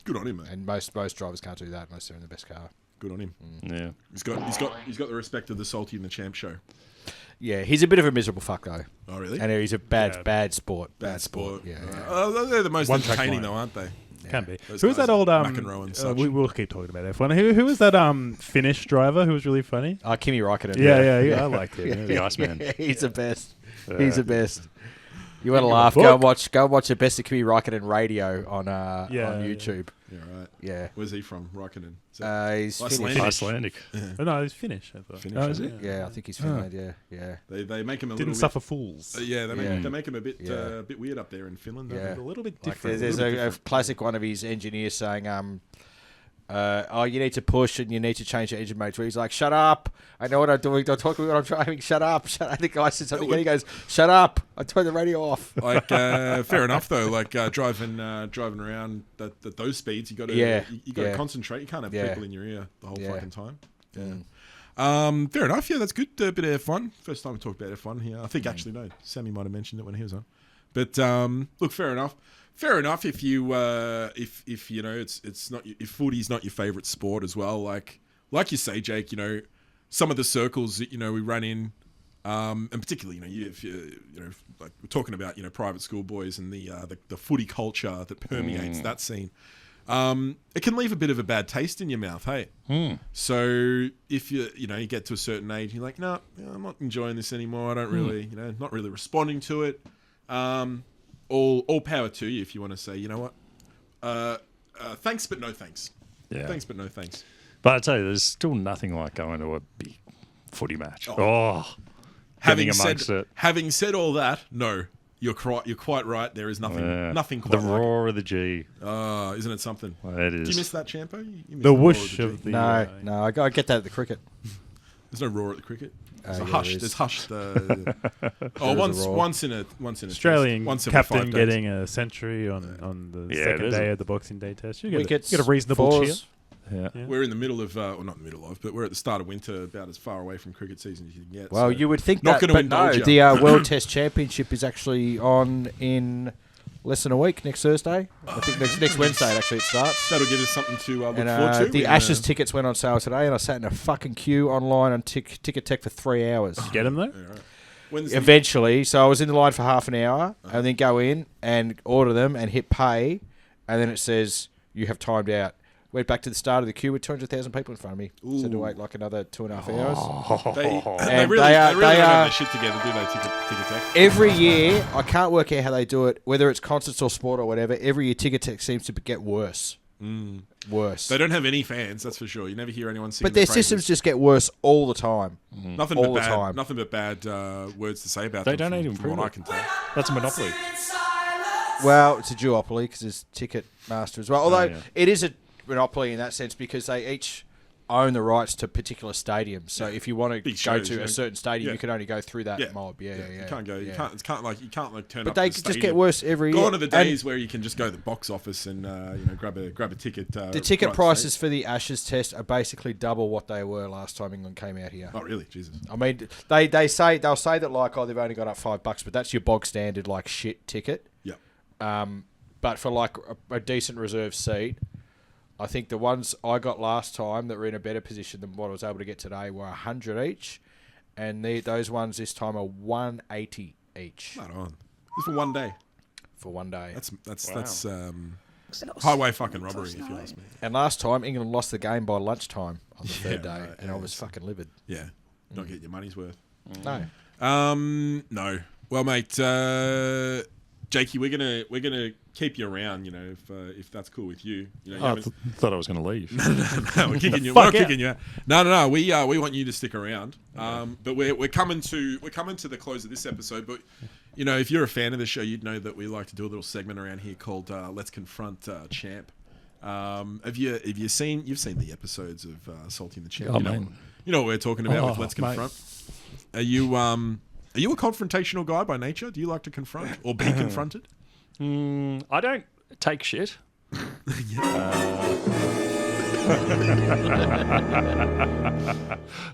[SPEAKER 2] Good on him, mate.
[SPEAKER 4] And most drivers can't do that unless they're in the best car.
[SPEAKER 2] Good on him.
[SPEAKER 5] Yeah.
[SPEAKER 2] He's got the respect of the salty in the champ show.
[SPEAKER 4] Yeah, he's a bit of a miserable fuck though.
[SPEAKER 2] Oh, really?
[SPEAKER 4] And he's a bad sport.
[SPEAKER 2] Bad sport.
[SPEAKER 4] Yeah.
[SPEAKER 2] They're the most
[SPEAKER 3] One track
[SPEAKER 2] entertaining,
[SPEAKER 3] mind.
[SPEAKER 2] though, aren't they?
[SPEAKER 3] Can be.
[SPEAKER 2] Those
[SPEAKER 3] Who was
[SPEAKER 2] guys
[SPEAKER 3] that old
[SPEAKER 2] like McEnroe and such.
[SPEAKER 3] we will keep talking about F1. Who was that Finnish driver who was really funny?
[SPEAKER 4] Kimi Räikkönen.
[SPEAKER 3] Yeah, I liked him.
[SPEAKER 5] The Iceman.
[SPEAKER 4] He's the best. He's the best. You want to laugh? Go and watch the best of Kimi Räikkönen radio on YouTube.
[SPEAKER 2] Yeah, right.
[SPEAKER 4] Yeah.
[SPEAKER 2] Where's he from? Raikkonen. Is that-
[SPEAKER 4] He's
[SPEAKER 2] Icelandic.
[SPEAKER 4] Finnish.
[SPEAKER 5] Icelandic.
[SPEAKER 3] Oh, no, he's Finnish. I thought.
[SPEAKER 2] Finnish,
[SPEAKER 3] Oh, is
[SPEAKER 2] yeah.
[SPEAKER 3] it?
[SPEAKER 4] Yeah, I think he's Finland. Yeah.
[SPEAKER 2] They make him a
[SPEAKER 3] Didn't
[SPEAKER 2] little
[SPEAKER 3] suffer fools.
[SPEAKER 2] bit. Yeah, they make him a bit
[SPEAKER 4] Yeah.
[SPEAKER 2] bit weird up there in Finland. don't
[SPEAKER 4] Yeah.
[SPEAKER 2] they?
[SPEAKER 3] A little bit
[SPEAKER 4] Like
[SPEAKER 3] different.
[SPEAKER 4] there's a classic one of his engineers saying, you need to push and you need to change the engine modes. Where he's like, shut up. I know what I'm doing. Don't talk to me when I'm driving. Shut up. Shut up. The guy said something and he goes, shut up. I turned the radio off.
[SPEAKER 2] Like fair enough though. Like driving around at those speeds, you got to you got to concentrate. You can't have people in your ear the whole fucking time. Yeah. Fair enough. Yeah, that's good. A bit of F1. First time we talked about F1 here. I think actually no, Sammy might have mentioned it when he was on. But look, fair enough. Fair enough. If you if you know it's not if footy's not your favorite sport as well. Like you say, Jake. You know, some of the circles that we run in. And particularly, if you like we're talking about, private school boys and the footy culture that permeates that scene, it can leave a bit of a bad taste in your mouth, hey. So if you get to a certain age, you're like, no, I'm not enjoying this anymore. I don't really, not really responding to it. All power to you if you want to say, you know what, thanks but no thanks.
[SPEAKER 5] Yeah.
[SPEAKER 2] Thanks but no thanks.
[SPEAKER 5] But I tell you, there's still nothing like going to a big footy match. Getting amongst it.
[SPEAKER 2] Having said all that, no, you're quite right. There is nothing quite
[SPEAKER 5] the
[SPEAKER 2] like
[SPEAKER 5] roar of the G.
[SPEAKER 2] Isn't it something?
[SPEAKER 5] It is.
[SPEAKER 2] Do you miss that, Champo? You miss
[SPEAKER 3] The
[SPEAKER 2] roar
[SPEAKER 3] whoosh
[SPEAKER 2] G?
[SPEAKER 3] of the.
[SPEAKER 4] No, I get that at the cricket.
[SPEAKER 2] There's no roar at the cricket. There's a
[SPEAKER 4] yeah,
[SPEAKER 2] hush.
[SPEAKER 4] there is.
[SPEAKER 2] There's hush.
[SPEAKER 4] a roar.
[SPEAKER 2] Once in a
[SPEAKER 3] Australian
[SPEAKER 2] once every
[SPEAKER 3] captain
[SPEAKER 2] 5 days.
[SPEAKER 3] getting a century on the
[SPEAKER 5] Yeah,
[SPEAKER 3] second
[SPEAKER 5] there's
[SPEAKER 3] day
[SPEAKER 5] a-
[SPEAKER 3] of the Boxing Day test. You
[SPEAKER 4] Wickets,
[SPEAKER 3] get a reasonable cheer.
[SPEAKER 4] fours.
[SPEAKER 5] Yeah.
[SPEAKER 2] We're in the middle of, well, not in the middle of, but we're at the start of winter, about as far away from cricket season as you can get.
[SPEAKER 4] Well,
[SPEAKER 2] so
[SPEAKER 4] you would think
[SPEAKER 2] not
[SPEAKER 4] that,
[SPEAKER 2] gonna
[SPEAKER 4] but no,
[SPEAKER 2] indulge ya.
[SPEAKER 4] the World Test Championship is actually on in less than a week, next Thursday. I think next Wednesday, actually, it starts.
[SPEAKER 2] that'll give us something to look
[SPEAKER 4] And
[SPEAKER 2] forward to.
[SPEAKER 4] the Ashes tickets went on sale today, and I sat in a fucking queue online on Ticket Tech for 3 hours.
[SPEAKER 3] Get him though.
[SPEAKER 2] When's the-
[SPEAKER 4] Eventually, so I was in the line for half an hour, and then go in and order them and hit pay, and then it says you have timed out. Went back to the start of the queue with 200,000 people in front of me. So to wait like another 2.5 hours.
[SPEAKER 2] They
[SPEAKER 4] And
[SPEAKER 2] really,
[SPEAKER 4] they are-
[SPEAKER 2] don't
[SPEAKER 4] they
[SPEAKER 2] have
[SPEAKER 4] are-
[SPEAKER 2] their shit together, do they? Ticket Tech.
[SPEAKER 4] Every year, I can't work out how they do it, whether it's concerts or sport or whatever. Every year, Ticket Tech seems to get worse. Worse.
[SPEAKER 2] They don't have any fans, that's for sure. You never hear anyone sing.
[SPEAKER 4] But their systems just get worse all the time.
[SPEAKER 2] nothing
[SPEAKER 4] all
[SPEAKER 2] but
[SPEAKER 4] the
[SPEAKER 2] bad,
[SPEAKER 4] time.
[SPEAKER 2] Nothing but bad words to say about
[SPEAKER 5] They
[SPEAKER 2] them.
[SPEAKER 5] don't need to
[SPEAKER 2] from
[SPEAKER 5] improve
[SPEAKER 2] what I
[SPEAKER 5] it.
[SPEAKER 2] can tell.
[SPEAKER 5] That's a monopoly.
[SPEAKER 4] Well, it's a duopoly because there's Ticketmaster as well. Although
[SPEAKER 5] yeah.
[SPEAKER 4] it is a monopoly in that sense because they each own the rights to particular stadiums. So if you want to
[SPEAKER 2] Big
[SPEAKER 4] go
[SPEAKER 2] shows,
[SPEAKER 4] to
[SPEAKER 2] you know.
[SPEAKER 4] a certain stadium,
[SPEAKER 2] Yeah.
[SPEAKER 4] you can only go through that
[SPEAKER 2] Yeah.
[SPEAKER 4] mob. Yeah.
[SPEAKER 2] You can't go. You
[SPEAKER 4] yeah.
[SPEAKER 2] can't. It's can't like you can't like turn
[SPEAKER 4] But
[SPEAKER 2] up.
[SPEAKER 4] they
[SPEAKER 2] to the
[SPEAKER 4] just get
[SPEAKER 2] stadium.
[SPEAKER 4] worse every year.
[SPEAKER 2] Gone are the
[SPEAKER 4] And
[SPEAKER 2] days where you can just go to the box office and grab a ticket.
[SPEAKER 4] the ticket prices for the Ashes Test are basically double what they were last time England came out here.
[SPEAKER 2] Oh really? Jesus.
[SPEAKER 4] I mean, they'll say that like, oh, they've only got up $5, but that's your bog standard like shit ticket.
[SPEAKER 2] Yeah.
[SPEAKER 4] But for like a decent reserve seat, I think the ones I got last time that were in a better position than what I was able to get today were 100 each, and those ones this time are 180 each
[SPEAKER 2] Not on. Just for one day.
[SPEAKER 4] for one day.
[SPEAKER 2] That's highway fucking robbery if you ask me.
[SPEAKER 4] And last time England lost the game by lunchtime on the third day,
[SPEAKER 2] right,
[SPEAKER 4] and I was fucking livid.
[SPEAKER 2] Yeah. Don't get your money's worth.
[SPEAKER 4] No,
[SPEAKER 2] No. Well, mate, Jakey, we're gonna keep you around. You know, if that's cool with you. You know, you
[SPEAKER 5] I
[SPEAKER 2] haven't-
[SPEAKER 5] thought I was going to leave.
[SPEAKER 2] No, we're kicking you.
[SPEAKER 5] fuck
[SPEAKER 2] We're not
[SPEAKER 5] out.
[SPEAKER 2] kicking you out. No. We want you to stick around. But we're coming to the close of this episode. But you know, if you're a fan of the show, you'd know that we like to do a little segment around here called "Let's Confront Champ." Have you seen the episodes of Salting the Champ?
[SPEAKER 5] Oh,
[SPEAKER 2] you know,
[SPEAKER 5] man.
[SPEAKER 2] you know what we're talking about with
[SPEAKER 5] Oh,
[SPEAKER 2] Let's
[SPEAKER 5] mate.
[SPEAKER 2] Confront. Are you a confrontational guy by nature? Do you like to confront or be confronted?
[SPEAKER 5] I don't take shit.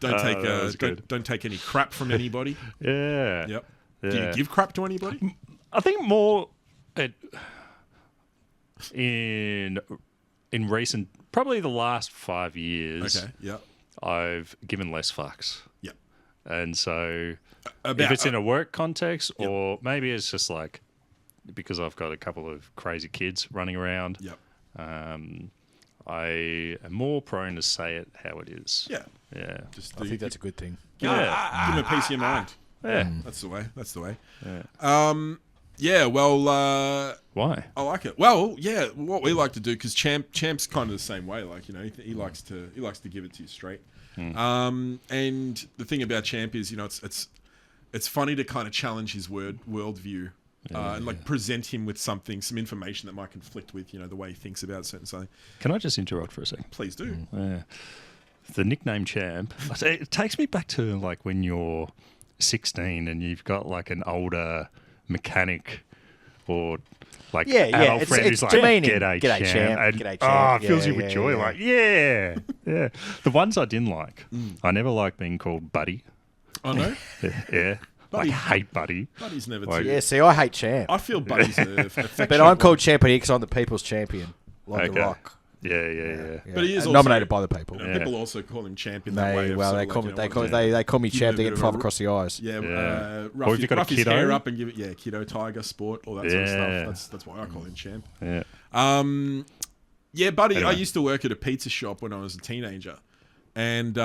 [SPEAKER 5] that was good.
[SPEAKER 2] Don't take any crap from anybody.
[SPEAKER 5] Yeah.
[SPEAKER 2] Yep.
[SPEAKER 5] Yeah.
[SPEAKER 2] Do you give crap to anybody?
[SPEAKER 5] I think more in recent, probably the last 5 years,
[SPEAKER 2] Okay. Yep.
[SPEAKER 5] I've given less fucks.
[SPEAKER 2] Yep.
[SPEAKER 5] And so
[SPEAKER 2] About,
[SPEAKER 5] if it's in a work context, or maybe it's just like because I've got a couple of crazy kids running around,
[SPEAKER 2] Yep.
[SPEAKER 5] I am more prone to say it how it is.
[SPEAKER 2] Yeah.
[SPEAKER 5] Yeah.
[SPEAKER 2] Just
[SPEAKER 4] I think that's a good thing.
[SPEAKER 2] give them a piece of your mind.
[SPEAKER 5] Yeah.
[SPEAKER 2] That's the way. That's the way.
[SPEAKER 5] Yeah.
[SPEAKER 2] Yeah. Well.
[SPEAKER 5] Why?
[SPEAKER 2] I like it. Well, yeah. What we like to do because Champ's kind of the same way. Like he likes to give it to you straight. And the thing about Champ is it's funny to kind of challenge his worldview. And like present him with some information that might conflict with the way he thinks about certain something.
[SPEAKER 5] Can I just interrupt for a second?
[SPEAKER 2] Please do.
[SPEAKER 5] Yeah. The nickname Champ, it takes me back to like when you're 16 and you've got like an older mechanic or like adult
[SPEAKER 4] it's
[SPEAKER 5] friend who's like,
[SPEAKER 4] demeaning.
[SPEAKER 5] G'day,
[SPEAKER 4] G'day,
[SPEAKER 5] Champ.
[SPEAKER 4] champ.
[SPEAKER 5] And,
[SPEAKER 4] G'day,
[SPEAKER 5] oh,
[SPEAKER 4] champ.
[SPEAKER 5] it fills
[SPEAKER 4] Yeah,
[SPEAKER 5] you with
[SPEAKER 4] yeah,
[SPEAKER 5] joy.
[SPEAKER 4] yeah.
[SPEAKER 5] Like, yeah. The ones I didn't like, I never liked being called Buddy.
[SPEAKER 2] I know.
[SPEAKER 5] Yeah.
[SPEAKER 2] Buddy.
[SPEAKER 5] Like, hate Buddy.
[SPEAKER 2] Buddy's never
[SPEAKER 5] Like-
[SPEAKER 2] too.
[SPEAKER 4] Yeah, see, I hate Champ.
[SPEAKER 2] I feel Buddy's
[SPEAKER 4] But I'm called champion because I'm the people's champion. Like
[SPEAKER 5] Okay.
[SPEAKER 4] The Rock.
[SPEAKER 5] Yeah.
[SPEAKER 4] Yeah.
[SPEAKER 2] But he is
[SPEAKER 4] And
[SPEAKER 2] also-
[SPEAKER 4] nominated by the people.
[SPEAKER 2] You know, people also call him champion that way.
[SPEAKER 4] They,
[SPEAKER 2] of
[SPEAKER 4] well,
[SPEAKER 2] sort
[SPEAKER 4] they
[SPEAKER 2] of
[SPEAKER 4] call
[SPEAKER 2] like,
[SPEAKER 4] me, they
[SPEAKER 2] you know,
[SPEAKER 4] call,
[SPEAKER 2] what-
[SPEAKER 4] they call me
[SPEAKER 2] give
[SPEAKER 4] champ.
[SPEAKER 2] him
[SPEAKER 4] They
[SPEAKER 2] a
[SPEAKER 4] get
[SPEAKER 2] bit of
[SPEAKER 4] five
[SPEAKER 2] a-
[SPEAKER 4] across the eyes.
[SPEAKER 2] Yeah,
[SPEAKER 5] Yeah. Or
[SPEAKER 2] rough,
[SPEAKER 5] if you've got a
[SPEAKER 2] rough his
[SPEAKER 5] kiddo.
[SPEAKER 2] hair up and give it, kiddo, tiger, sport, all that sort of
[SPEAKER 5] Yeah.
[SPEAKER 2] stuff. That's why I call him champ.
[SPEAKER 5] Yeah.
[SPEAKER 2] Yeah, buddy, I
[SPEAKER 5] Anyway.
[SPEAKER 2] used to work at a pizza shop when I was a teenager, and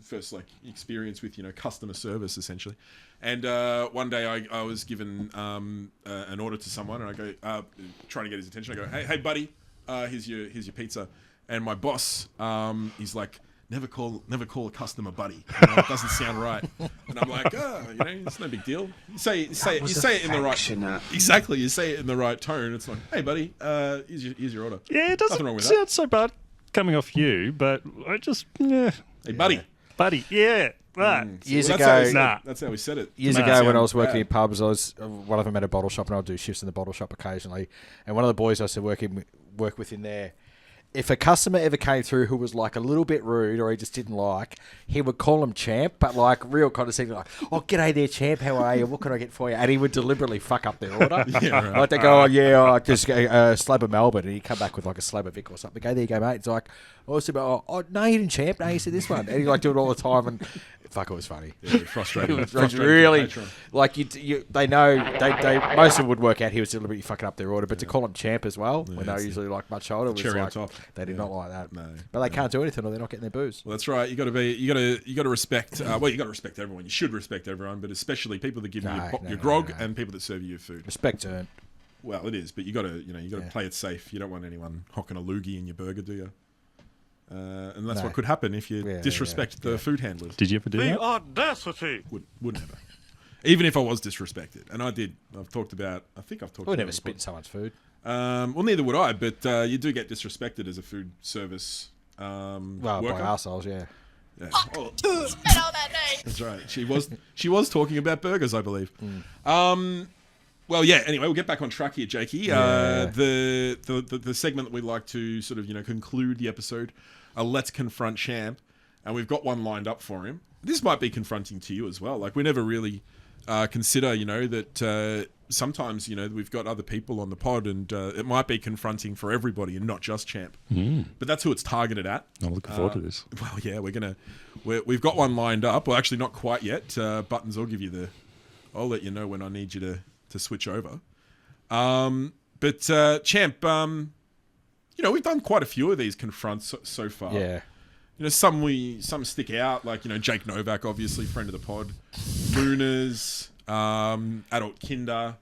[SPEAKER 2] first like experience with customer service essentially. And one day I was given an order to someone, and I go trying to get his attention. I go, hey buddy, here's your pizza. And my boss, he's like, never call a customer buddy. It doesn't sound right. And I'm like, it's no big deal. You say it in the right. Exactly, you say it in the right tone. It's like, hey buddy, here's your order.
[SPEAKER 5] Yeah, it doesn't
[SPEAKER 2] Nothing wrong with
[SPEAKER 5] sound so bad coming off you, but I just,
[SPEAKER 2] Hey buddy.
[SPEAKER 5] Buddy, yeah. That.
[SPEAKER 4] Years
[SPEAKER 2] Well,
[SPEAKER 4] ago,
[SPEAKER 2] that's how we said it.
[SPEAKER 4] Years
[SPEAKER 2] Nah,
[SPEAKER 4] ago, when
[SPEAKER 2] sound
[SPEAKER 4] I was working
[SPEAKER 2] bad.
[SPEAKER 4] in pubs, I was one of them at a bottle shop, and I'd do shifts in the bottle shop occasionally. And one of the boys I used to work with in there, if a customer ever came through who was like a little bit rude or he just didn't like, he would call him champ, but like real condescending, like, "Oh, g'day there, champ. How are you? What can I get for you?" And he would deliberately fuck up their order.
[SPEAKER 2] Yeah, right.
[SPEAKER 4] Like they go, "Oh yeah, I just a slab of Melbourne," and he'd come back with like a slab of Vic or something. Go there, you go, mate. It's like, oh no, you didn't champ. No, you said this one, and he like do it all the time. And fuck, it was funny.
[SPEAKER 2] Yeah, frustrating.
[SPEAKER 4] It was
[SPEAKER 2] Frustrating
[SPEAKER 4] really
[SPEAKER 2] for the patron.
[SPEAKER 4] like they know they most of them would work out he was deliberately fucking up their order, but to call him champ as well when they were
[SPEAKER 2] it's
[SPEAKER 4] usually like much older was
[SPEAKER 2] cherry on
[SPEAKER 4] like
[SPEAKER 2] top.
[SPEAKER 4] they did not like that.
[SPEAKER 2] No,
[SPEAKER 4] but they can't do anything or they're not getting their booze.
[SPEAKER 2] Well, that's right. You got to respect. You got to respect everyone. You should respect everyone, but especially people that give you
[SPEAKER 4] No,
[SPEAKER 2] your
[SPEAKER 4] no,
[SPEAKER 2] your
[SPEAKER 4] no,
[SPEAKER 2] grog
[SPEAKER 4] no.
[SPEAKER 2] and people that serve you your food.
[SPEAKER 4] Respect earned.
[SPEAKER 2] Well, it is, but you got to play it safe. You don't want anyone hocking a loogie in your burger, do you? And that's
[SPEAKER 4] No.
[SPEAKER 2] what could happen if you
[SPEAKER 4] Yeah,
[SPEAKER 2] disrespect the food handlers.
[SPEAKER 5] Did you ever do that? audacity!
[SPEAKER 2] Would never. Even if I was disrespected, and I did. I think I've talked.
[SPEAKER 4] We'd
[SPEAKER 2] about
[SPEAKER 4] never
[SPEAKER 2] it
[SPEAKER 4] spit in someone's food.
[SPEAKER 2] Well, neither would I, but you do get disrespected as a food service
[SPEAKER 4] Well,
[SPEAKER 2] worker.
[SPEAKER 4] by arseholes, yeah.
[SPEAKER 2] Yeah. Oh, that's right. She was talking about burgers, I believe. Well, yeah. Anyway, we'll get back on track here, Jakey.
[SPEAKER 4] Yeah.
[SPEAKER 2] The segment that we like to sort of conclude the episode. Let's confront Champ, and we've got one lined up for him. This might be confronting to you as well. Like we never really consider, that sometimes we've got other people on the pod, and it might be confronting for everybody and not just Champ. But that's who it's targeted at.
[SPEAKER 5] I'm looking forward to this.
[SPEAKER 2] Well, yeah, we've got one lined up. Well, actually, not quite yet. Buttons, I'll let you know when I need you to switch over. But Champ, we've done quite a few of these confronts so far.
[SPEAKER 4] Yeah.
[SPEAKER 2] Some stick out, like Jake Novak, obviously friend of the pod, Lunas, Adult Kinder,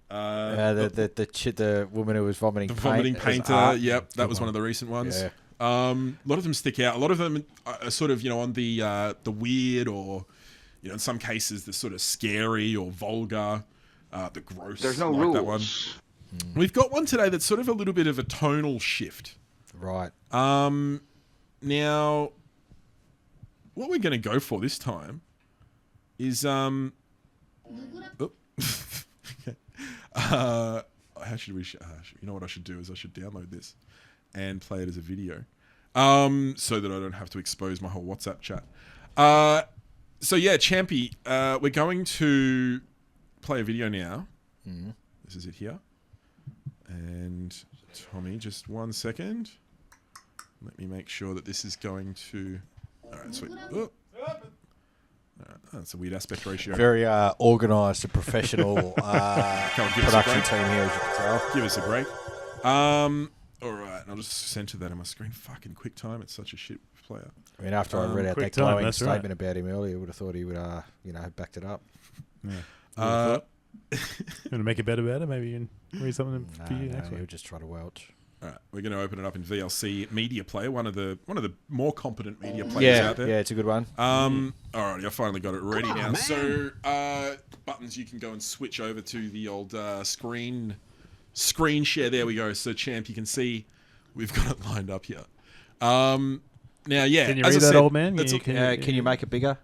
[SPEAKER 4] The woman who was vomiting
[SPEAKER 2] the
[SPEAKER 4] paint.
[SPEAKER 2] vomiting
[SPEAKER 4] as
[SPEAKER 2] painter.
[SPEAKER 4] art.
[SPEAKER 2] Yep, that was one of the recent ones.
[SPEAKER 4] Yeah.
[SPEAKER 2] A lot of them stick out. A lot of them are sort of on the weird, or in some cases the sort of scary or vulgar, the gross.
[SPEAKER 6] There's no
[SPEAKER 2] like
[SPEAKER 6] rules.
[SPEAKER 2] that one. We've got one today that's sort of a little bit of a tonal shift.
[SPEAKER 4] Right.
[SPEAKER 2] Now, what we're going to go for this time is how should we? You know what I should do is I should download this and play it as a video, so that I don't have to expose my whole WhatsApp chat. So yeah, Champy, we're going to play a video now. This is it here, and Tommy, just 1 second. Let me make sure that this is going to... All right, sweet. Oh. All right, that's a weird aspect ratio.
[SPEAKER 4] Very organised and professional
[SPEAKER 2] Come on, give us a
[SPEAKER 4] production
[SPEAKER 2] break.
[SPEAKER 4] team here, as you can tell.
[SPEAKER 2] Give us a break. All right, I'll just center that in my screen. Fucking QuickTime, it's such a shit player.
[SPEAKER 4] I mean, after I read out
[SPEAKER 3] quick
[SPEAKER 4] that
[SPEAKER 3] time,
[SPEAKER 4] glowing
[SPEAKER 3] that's right.
[SPEAKER 4] statement about him earlier, I would have thought he would, have backed it up.
[SPEAKER 2] Uh,
[SPEAKER 3] You want to make it better? Maybe you can read something for you next
[SPEAKER 4] he
[SPEAKER 3] week.
[SPEAKER 4] would just try to welch.
[SPEAKER 2] all right, we're going to open it up in VLC Media Player, one of the more competent media players out there.
[SPEAKER 4] Yeah, it's a good one.
[SPEAKER 2] Alrighty, I finally got it ready now. So, Buttons, you can go and switch over to the old screen share. There we go. So, Champ, you can see we've got it lined up here. Now, yeah,
[SPEAKER 3] Can you
[SPEAKER 2] as
[SPEAKER 3] read
[SPEAKER 2] I
[SPEAKER 3] that,
[SPEAKER 2] said,
[SPEAKER 3] old man?
[SPEAKER 2] it's-
[SPEAKER 4] Can you make it bigger?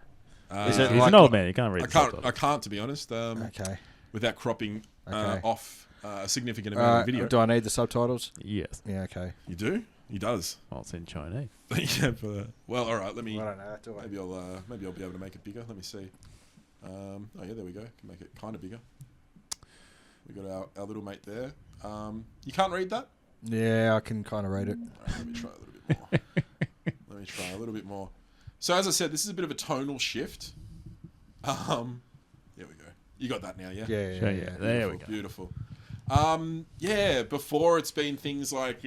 [SPEAKER 4] Is it
[SPEAKER 3] He's
[SPEAKER 4] like
[SPEAKER 3] an old man. You can't read.
[SPEAKER 2] I can't, to be honest.
[SPEAKER 4] Okay.
[SPEAKER 2] Without cropping
[SPEAKER 4] Okay.
[SPEAKER 2] off a significant amount of video.
[SPEAKER 4] Do I need the subtitles?
[SPEAKER 3] Yes.
[SPEAKER 4] Yeah, okay.
[SPEAKER 2] You do? He does.
[SPEAKER 3] Well, it's in Chinese.
[SPEAKER 2] Yeah. Well, all right. Let me.
[SPEAKER 4] I don't know. Do I?
[SPEAKER 2] Maybe I'll be able to make it bigger. Let me see. Oh yeah, there we go. Can make it kind of bigger. We got our little mate there. You can't read that?
[SPEAKER 4] Yeah, I can kind of read it.
[SPEAKER 2] All right, let me try a little bit more. So as I said, this is a bit of a tonal shift. There we go. You got that now, yeah?
[SPEAKER 4] Yeah.
[SPEAKER 3] There we go.
[SPEAKER 2] Beautiful. Yeah, before it's been things like,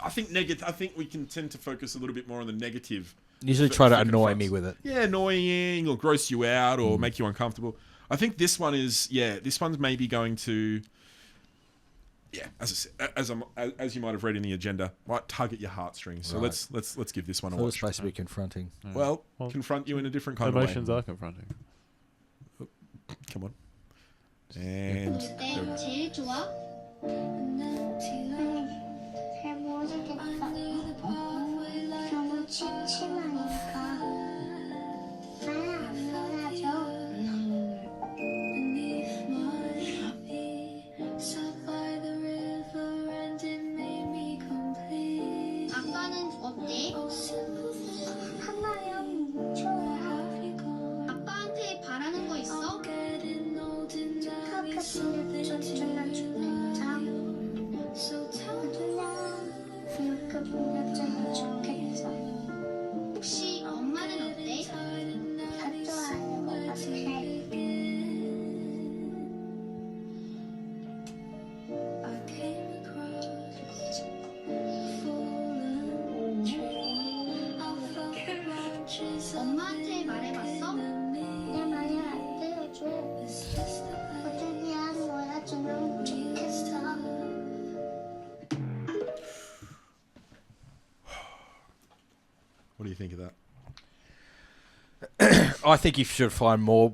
[SPEAKER 2] I think we can tend to focus a little bit more on the negative.
[SPEAKER 4] Usually
[SPEAKER 2] for-
[SPEAKER 4] try to
[SPEAKER 2] for
[SPEAKER 4] annoy
[SPEAKER 2] confronts.
[SPEAKER 4] me with it.
[SPEAKER 2] Yeah, annoying or gross you out or make you uncomfortable. I think this one's maybe going to, as I said, as you might have read in the agenda, might tug at your heartstrings. So
[SPEAKER 4] Right.
[SPEAKER 2] let's give this one a
[SPEAKER 4] So it's
[SPEAKER 2] watch.
[SPEAKER 4] supposed to be confronting.
[SPEAKER 2] Well,
[SPEAKER 3] Well,
[SPEAKER 2] confront you in a different kind
[SPEAKER 3] Emotions
[SPEAKER 2] of way.
[SPEAKER 3] are confronting.
[SPEAKER 2] Come on. And there we go.
[SPEAKER 7] 제일 좋아? 잘 모르겠어. 너무 침침하니까. 안 놀아줘. 아빠는 어때? 하나요. 좋아. 아빠한테 바라는 거 있어? 카페 좀 주자. 누나 이렇게 불러주면 좋겠어. 혹시 엄마는
[SPEAKER 2] you think of that?
[SPEAKER 4] I think you should find more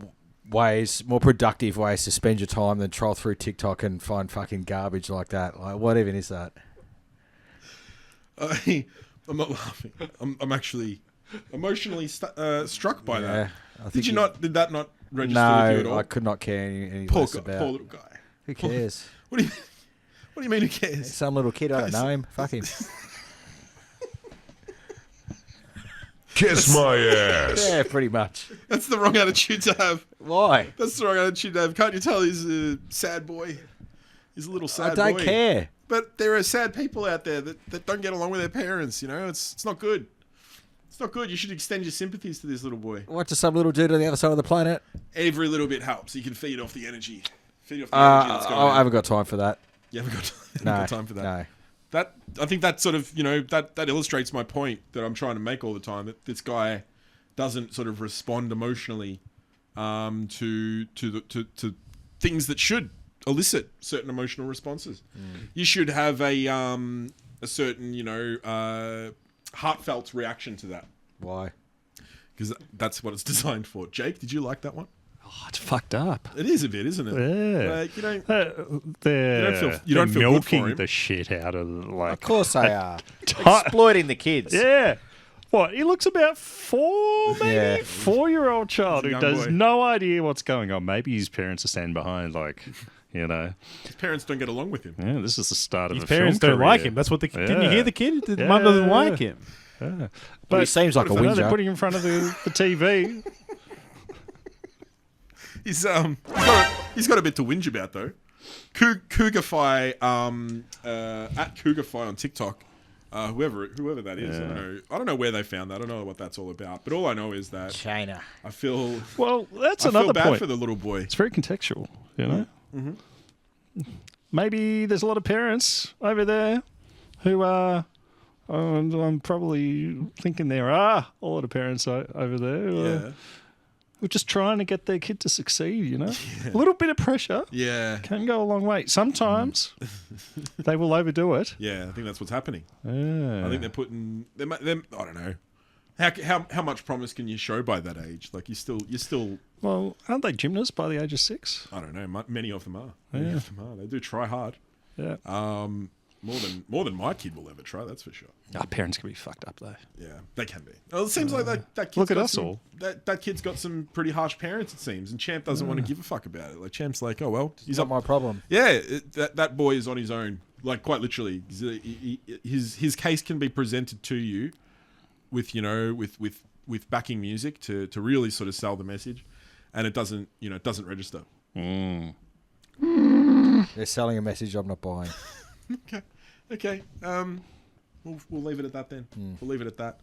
[SPEAKER 4] productive ways to spend your time than troll through TikTok and find fucking garbage like that. Like, what even is that?
[SPEAKER 2] I'm not laughing. I'm actually emotionally struck by that.
[SPEAKER 4] I think
[SPEAKER 2] Did that not register with you at
[SPEAKER 4] No,
[SPEAKER 2] all?
[SPEAKER 4] I could not care any
[SPEAKER 2] Poor
[SPEAKER 4] less about.
[SPEAKER 2] little guy.
[SPEAKER 4] Who cares?
[SPEAKER 2] What do you mean? Who cares?
[SPEAKER 4] Some little kid, I don't know him. Fuck him.
[SPEAKER 6] Kiss my ass.
[SPEAKER 4] Yeah, pretty much.
[SPEAKER 2] That's the wrong attitude to have.
[SPEAKER 4] Why?
[SPEAKER 2] That's the wrong attitude to have. Can't you tell he's a sad boy? He's a little sad boy.
[SPEAKER 4] I don't care.
[SPEAKER 2] But there are sad people out there that don't get along with their parents, you know? It's not good. It's not good. You should extend your sympathies to this little boy.
[SPEAKER 4] What does some little dude on the other side of the planet?
[SPEAKER 2] Every little bit helps. You can feed off the energy. Feed off the energy that's going
[SPEAKER 4] I
[SPEAKER 2] on.
[SPEAKER 4] haven't got time for that.
[SPEAKER 2] You haven't got,
[SPEAKER 4] No,
[SPEAKER 2] got time for that.
[SPEAKER 4] No.
[SPEAKER 2] That I think that sort of, you know, that illustrates my point that I'm trying to make all the time, that this guy doesn't sort of respond emotionally to things that should elicit certain emotional responses. You should have a certain, you know, heartfelt reaction to that,
[SPEAKER 4] Why?
[SPEAKER 2] because that's what it's designed for. Jake, did you like that one?
[SPEAKER 5] Oh, it's fucked up.
[SPEAKER 2] It is a bit, isn't it?
[SPEAKER 5] Yeah.
[SPEAKER 2] Like, you don't.
[SPEAKER 5] They're
[SPEAKER 2] you don't feel good for
[SPEAKER 5] milking
[SPEAKER 2] him.
[SPEAKER 5] the shit out of like.
[SPEAKER 4] Of course they are.
[SPEAKER 5] ti-
[SPEAKER 4] Exploiting the kids.
[SPEAKER 5] Yeah. What? He looks about 4, maybe
[SPEAKER 4] Yeah.
[SPEAKER 5] 4-year-old child
[SPEAKER 2] He's
[SPEAKER 5] who
[SPEAKER 2] a young
[SPEAKER 5] does
[SPEAKER 2] boy.
[SPEAKER 5] no idea what's going on. Maybe his parents are standing behind, like, you know,
[SPEAKER 2] His parents don't get along with him.
[SPEAKER 5] yeah, this is the start of
[SPEAKER 3] His
[SPEAKER 5] a film
[SPEAKER 3] parents don't like
[SPEAKER 5] career.
[SPEAKER 3] him. That's what the didn't you
[SPEAKER 5] Yeah.
[SPEAKER 3] hear the kid? The mum doesn't
[SPEAKER 5] Yeah.
[SPEAKER 3] like him.
[SPEAKER 5] Yeah.
[SPEAKER 4] Well, he seems like a
[SPEAKER 5] I know they're
[SPEAKER 4] whinger.
[SPEAKER 5] putting him in front of the TV.
[SPEAKER 2] He's got a bit to whinge about though. Cougarfy at Cougarfy on TikTok, whoever that is. I don't know where they found that. I don't know what that's all about. But all I know is that
[SPEAKER 4] China.
[SPEAKER 2] I feel
[SPEAKER 5] Well, that's
[SPEAKER 2] I feel
[SPEAKER 5] another
[SPEAKER 2] bad
[SPEAKER 5] point.
[SPEAKER 2] for the little boy.
[SPEAKER 5] It's very contextual, you know? Mm-hmm. Maybe there's a lot of parents over there who are, I'm probably thinking there are a lot of parents over there who
[SPEAKER 2] Yeah,
[SPEAKER 5] are just trying to get their kid to succeed, you know? A little bit of pressure
[SPEAKER 2] yeah,
[SPEAKER 5] can go a long way. Sometimes they will overdo it.
[SPEAKER 2] yeah. I think that's what's happening.
[SPEAKER 5] Yeah.
[SPEAKER 2] I think they're putting them. I don't know. How much promise can you show by that age? Like you're still.
[SPEAKER 5] Well, aren't they gymnasts by the age of 6?
[SPEAKER 2] I don't know. Many of them are. Many of them are. They do try hard.
[SPEAKER 5] Yeah.
[SPEAKER 2] More than my kid will ever try. That's for sure.
[SPEAKER 5] Our parents can be fucked up, though.
[SPEAKER 2] Yeah, they can be. Well, it seems like that kid's
[SPEAKER 5] Look at
[SPEAKER 2] got
[SPEAKER 5] us
[SPEAKER 2] some-
[SPEAKER 5] all.
[SPEAKER 2] That kid's got some pretty harsh parents, it seems, and Champ doesn't want to give a fuck about it. Like Champ's like, oh well,
[SPEAKER 4] He's not my problem.
[SPEAKER 2] Yeah, that boy is on his own. Like quite literally, his case can be presented to you with with backing music to really sort of sell the message, and it doesn't register.
[SPEAKER 4] They're selling a message I'm not buying.
[SPEAKER 2] Okay. We'll leave it at that then. We'll leave it at that.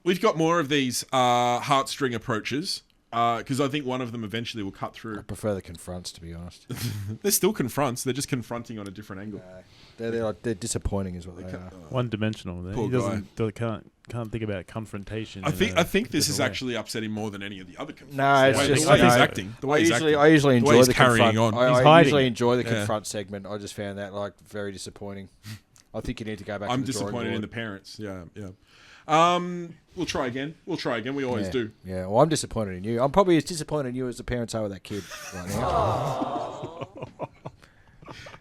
[SPEAKER 2] We've got more of these heartstring approaches because I think one of them eventually will cut through.
[SPEAKER 4] I prefer the confronts, to be honest.
[SPEAKER 2] They're still confronts. They're just confronting on a different angle.
[SPEAKER 4] They're disappointing, is what they are.
[SPEAKER 3] One dimensional.
[SPEAKER 2] Poor
[SPEAKER 3] He can't think about confrontation.
[SPEAKER 2] I think this is
[SPEAKER 3] different way.
[SPEAKER 2] actually upsetting more than any of the other confronts.
[SPEAKER 4] No, it's
[SPEAKER 2] the way,
[SPEAKER 4] just
[SPEAKER 2] the way
[SPEAKER 4] you
[SPEAKER 2] he's
[SPEAKER 4] know,
[SPEAKER 2] acting. The way he's acting.
[SPEAKER 4] I usually
[SPEAKER 2] The way
[SPEAKER 4] enjoy
[SPEAKER 2] he's
[SPEAKER 4] the
[SPEAKER 2] carrying
[SPEAKER 4] confront.
[SPEAKER 2] on.
[SPEAKER 3] He's
[SPEAKER 4] I
[SPEAKER 3] hiding.
[SPEAKER 4] usually enjoy the
[SPEAKER 2] Yeah.
[SPEAKER 4] confront segment. I just found that like very disappointing. I think you need to go back.
[SPEAKER 2] I'm
[SPEAKER 4] to the drawing
[SPEAKER 2] disappointed in the
[SPEAKER 4] board.
[SPEAKER 2] parents. Yeah. We'll try again. We always
[SPEAKER 4] Yeah.
[SPEAKER 2] do.
[SPEAKER 4] Yeah, well, I'm disappointed in you. I'm probably as disappointed in you as the parents are with that kid right now.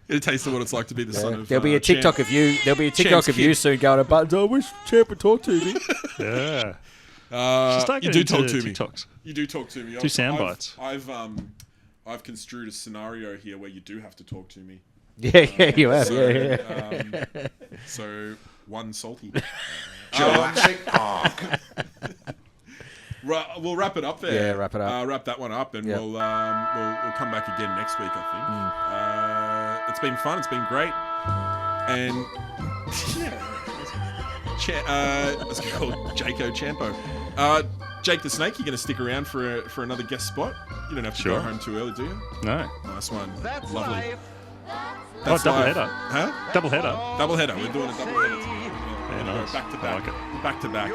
[SPEAKER 2] Get a taste of what it's like to be the son of.
[SPEAKER 4] There'll be a TikTok
[SPEAKER 2] Champ.
[SPEAKER 4] of you. There'll be a TikTok of you
[SPEAKER 2] kid.
[SPEAKER 4] soon going to Buttons. I wish Champ would talk to me.
[SPEAKER 5] Yeah.
[SPEAKER 2] You
[SPEAKER 5] Start getting
[SPEAKER 2] do talk
[SPEAKER 5] into
[SPEAKER 2] to me.
[SPEAKER 5] TikToks.
[SPEAKER 2] You do talk to me.
[SPEAKER 5] Do sound bites.
[SPEAKER 2] I've construed a scenario here where you do have to talk to me.
[SPEAKER 4] Yeah, you have.
[SPEAKER 2] So,
[SPEAKER 4] Yeah.
[SPEAKER 2] So one salty.
[SPEAKER 6] Jurassic Park.
[SPEAKER 2] We'll wrap it up there.
[SPEAKER 4] Yeah, wrap it up.
[SPEAKER 2] Wrap that one up, and
[SPEAKER 4] Yep.
[SPEAKER 2] we'll come back again next week. I think. It's been fun. It's been great, and what's it called? Jaco Champo. Jake the Snake, you're going to stick around for another guest spot. You don't have to go
[SPEAKER 5] Sure.
[SPEAKER 2] home too early, do you?
[SPEAKER 5] No.
[SPEAKER 2] Nice one. Lovely.
[SPEAKER 5] Double
[SPEAKER 2] life.
[SPEAKER 5] header.
[SPEAKER 2] Huh?
[SPEAKER 5] Double header.
[SPEAKER 2] Double header. We're doing a double header. Yeah,
[SPEAKER 5] Yeah,
[SPEAKER 2] we're gonna
[SPEAKER 5] nice.
[SPEAKER 2] go back to
[SPEAKER 5] I
[SPEAKER 2] back.
[SPEAKER 5] like it.
[SPEAKER 2] Back to back.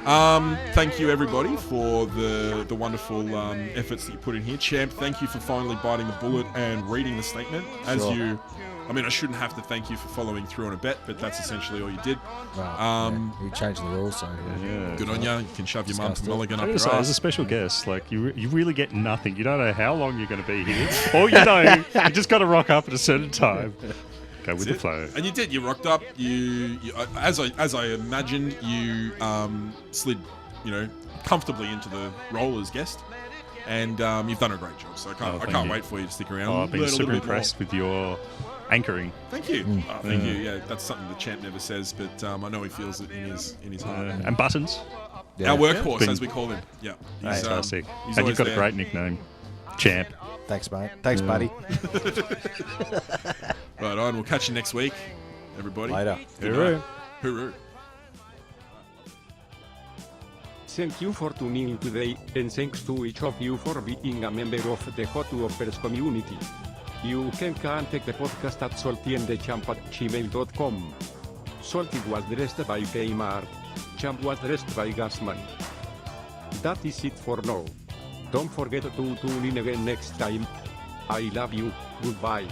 [SPEAKER 2] Thank you everybody for the wonderful efforts that you put in here. Champ, thank you for finally biting the bullet and reading the statement. I shouldn't have to thank you for following through on a bet, but that's essentially all you did.
[SPEAKER 4] You changed the rules, so
[SPEAKER 2] Good on you. You can shove your mum from Mulligan up
[SPEAKER 5] I
[SPEAKER 2] your
[SPEAKER 5] gotta say, as a
[SPEAKER 2] ass.
[SPEAKER 5] special guest, like you really get nothing. You don't know how long you're going to be here. All you know, you just got to rock up at a certain time. Go with the flow.
[SPEAKER 2] And you did. You rocked up. You as I imagined, you slid, comfortably into the role as guest, and you've done a great job. So I can't wait for you to stick around.
[SPEAKER 5] Oh, I've been
[SPEAKER 2] learn a
[SPEAKER 5] super
[SPEAKER 2] little bit more.
[SPEAKER 5] impressed with your anchoring.
[SPEAKER 2] Thank you. Thank you. Yeah, that's something the champ never says, but I know he feels it in his heart.
[SPEAKER 5] And Buttons.
[SPEAKER 2] Our workhorse,
[SPEAKER 5] Been-
[SPEAKER 2] as we call him. Yeah, he's,
[SPEAKER 5] Fantastic.
[SPEAKER 2] he's
[SPEAKER 5] And
[SPEAKER 2] always
[SPEAKER 5] you've got
[SPEAKER 2] there.
[SPEAKER 5] a great nickname. Champ.
[SPEAKER 4] thanks, mate. Thanks, buddy.
[SPEAKER 2] Right on. We'll catch you next week, everybody.
[SPEAKER 4] Later.
[SPEAKER 2] Good night. Hooroo.
[SPEAKER 8] Thank you for tuning in today, and thanks to each of you for being a member of the Hot Offers community. You can contact the podcast at saltyandthechamp@gmail.com. Salty was dressed by Kmart. Champ was dressed by Gasman. That is it for now. Don't forget to tune in again next time. I love you. Goodbye.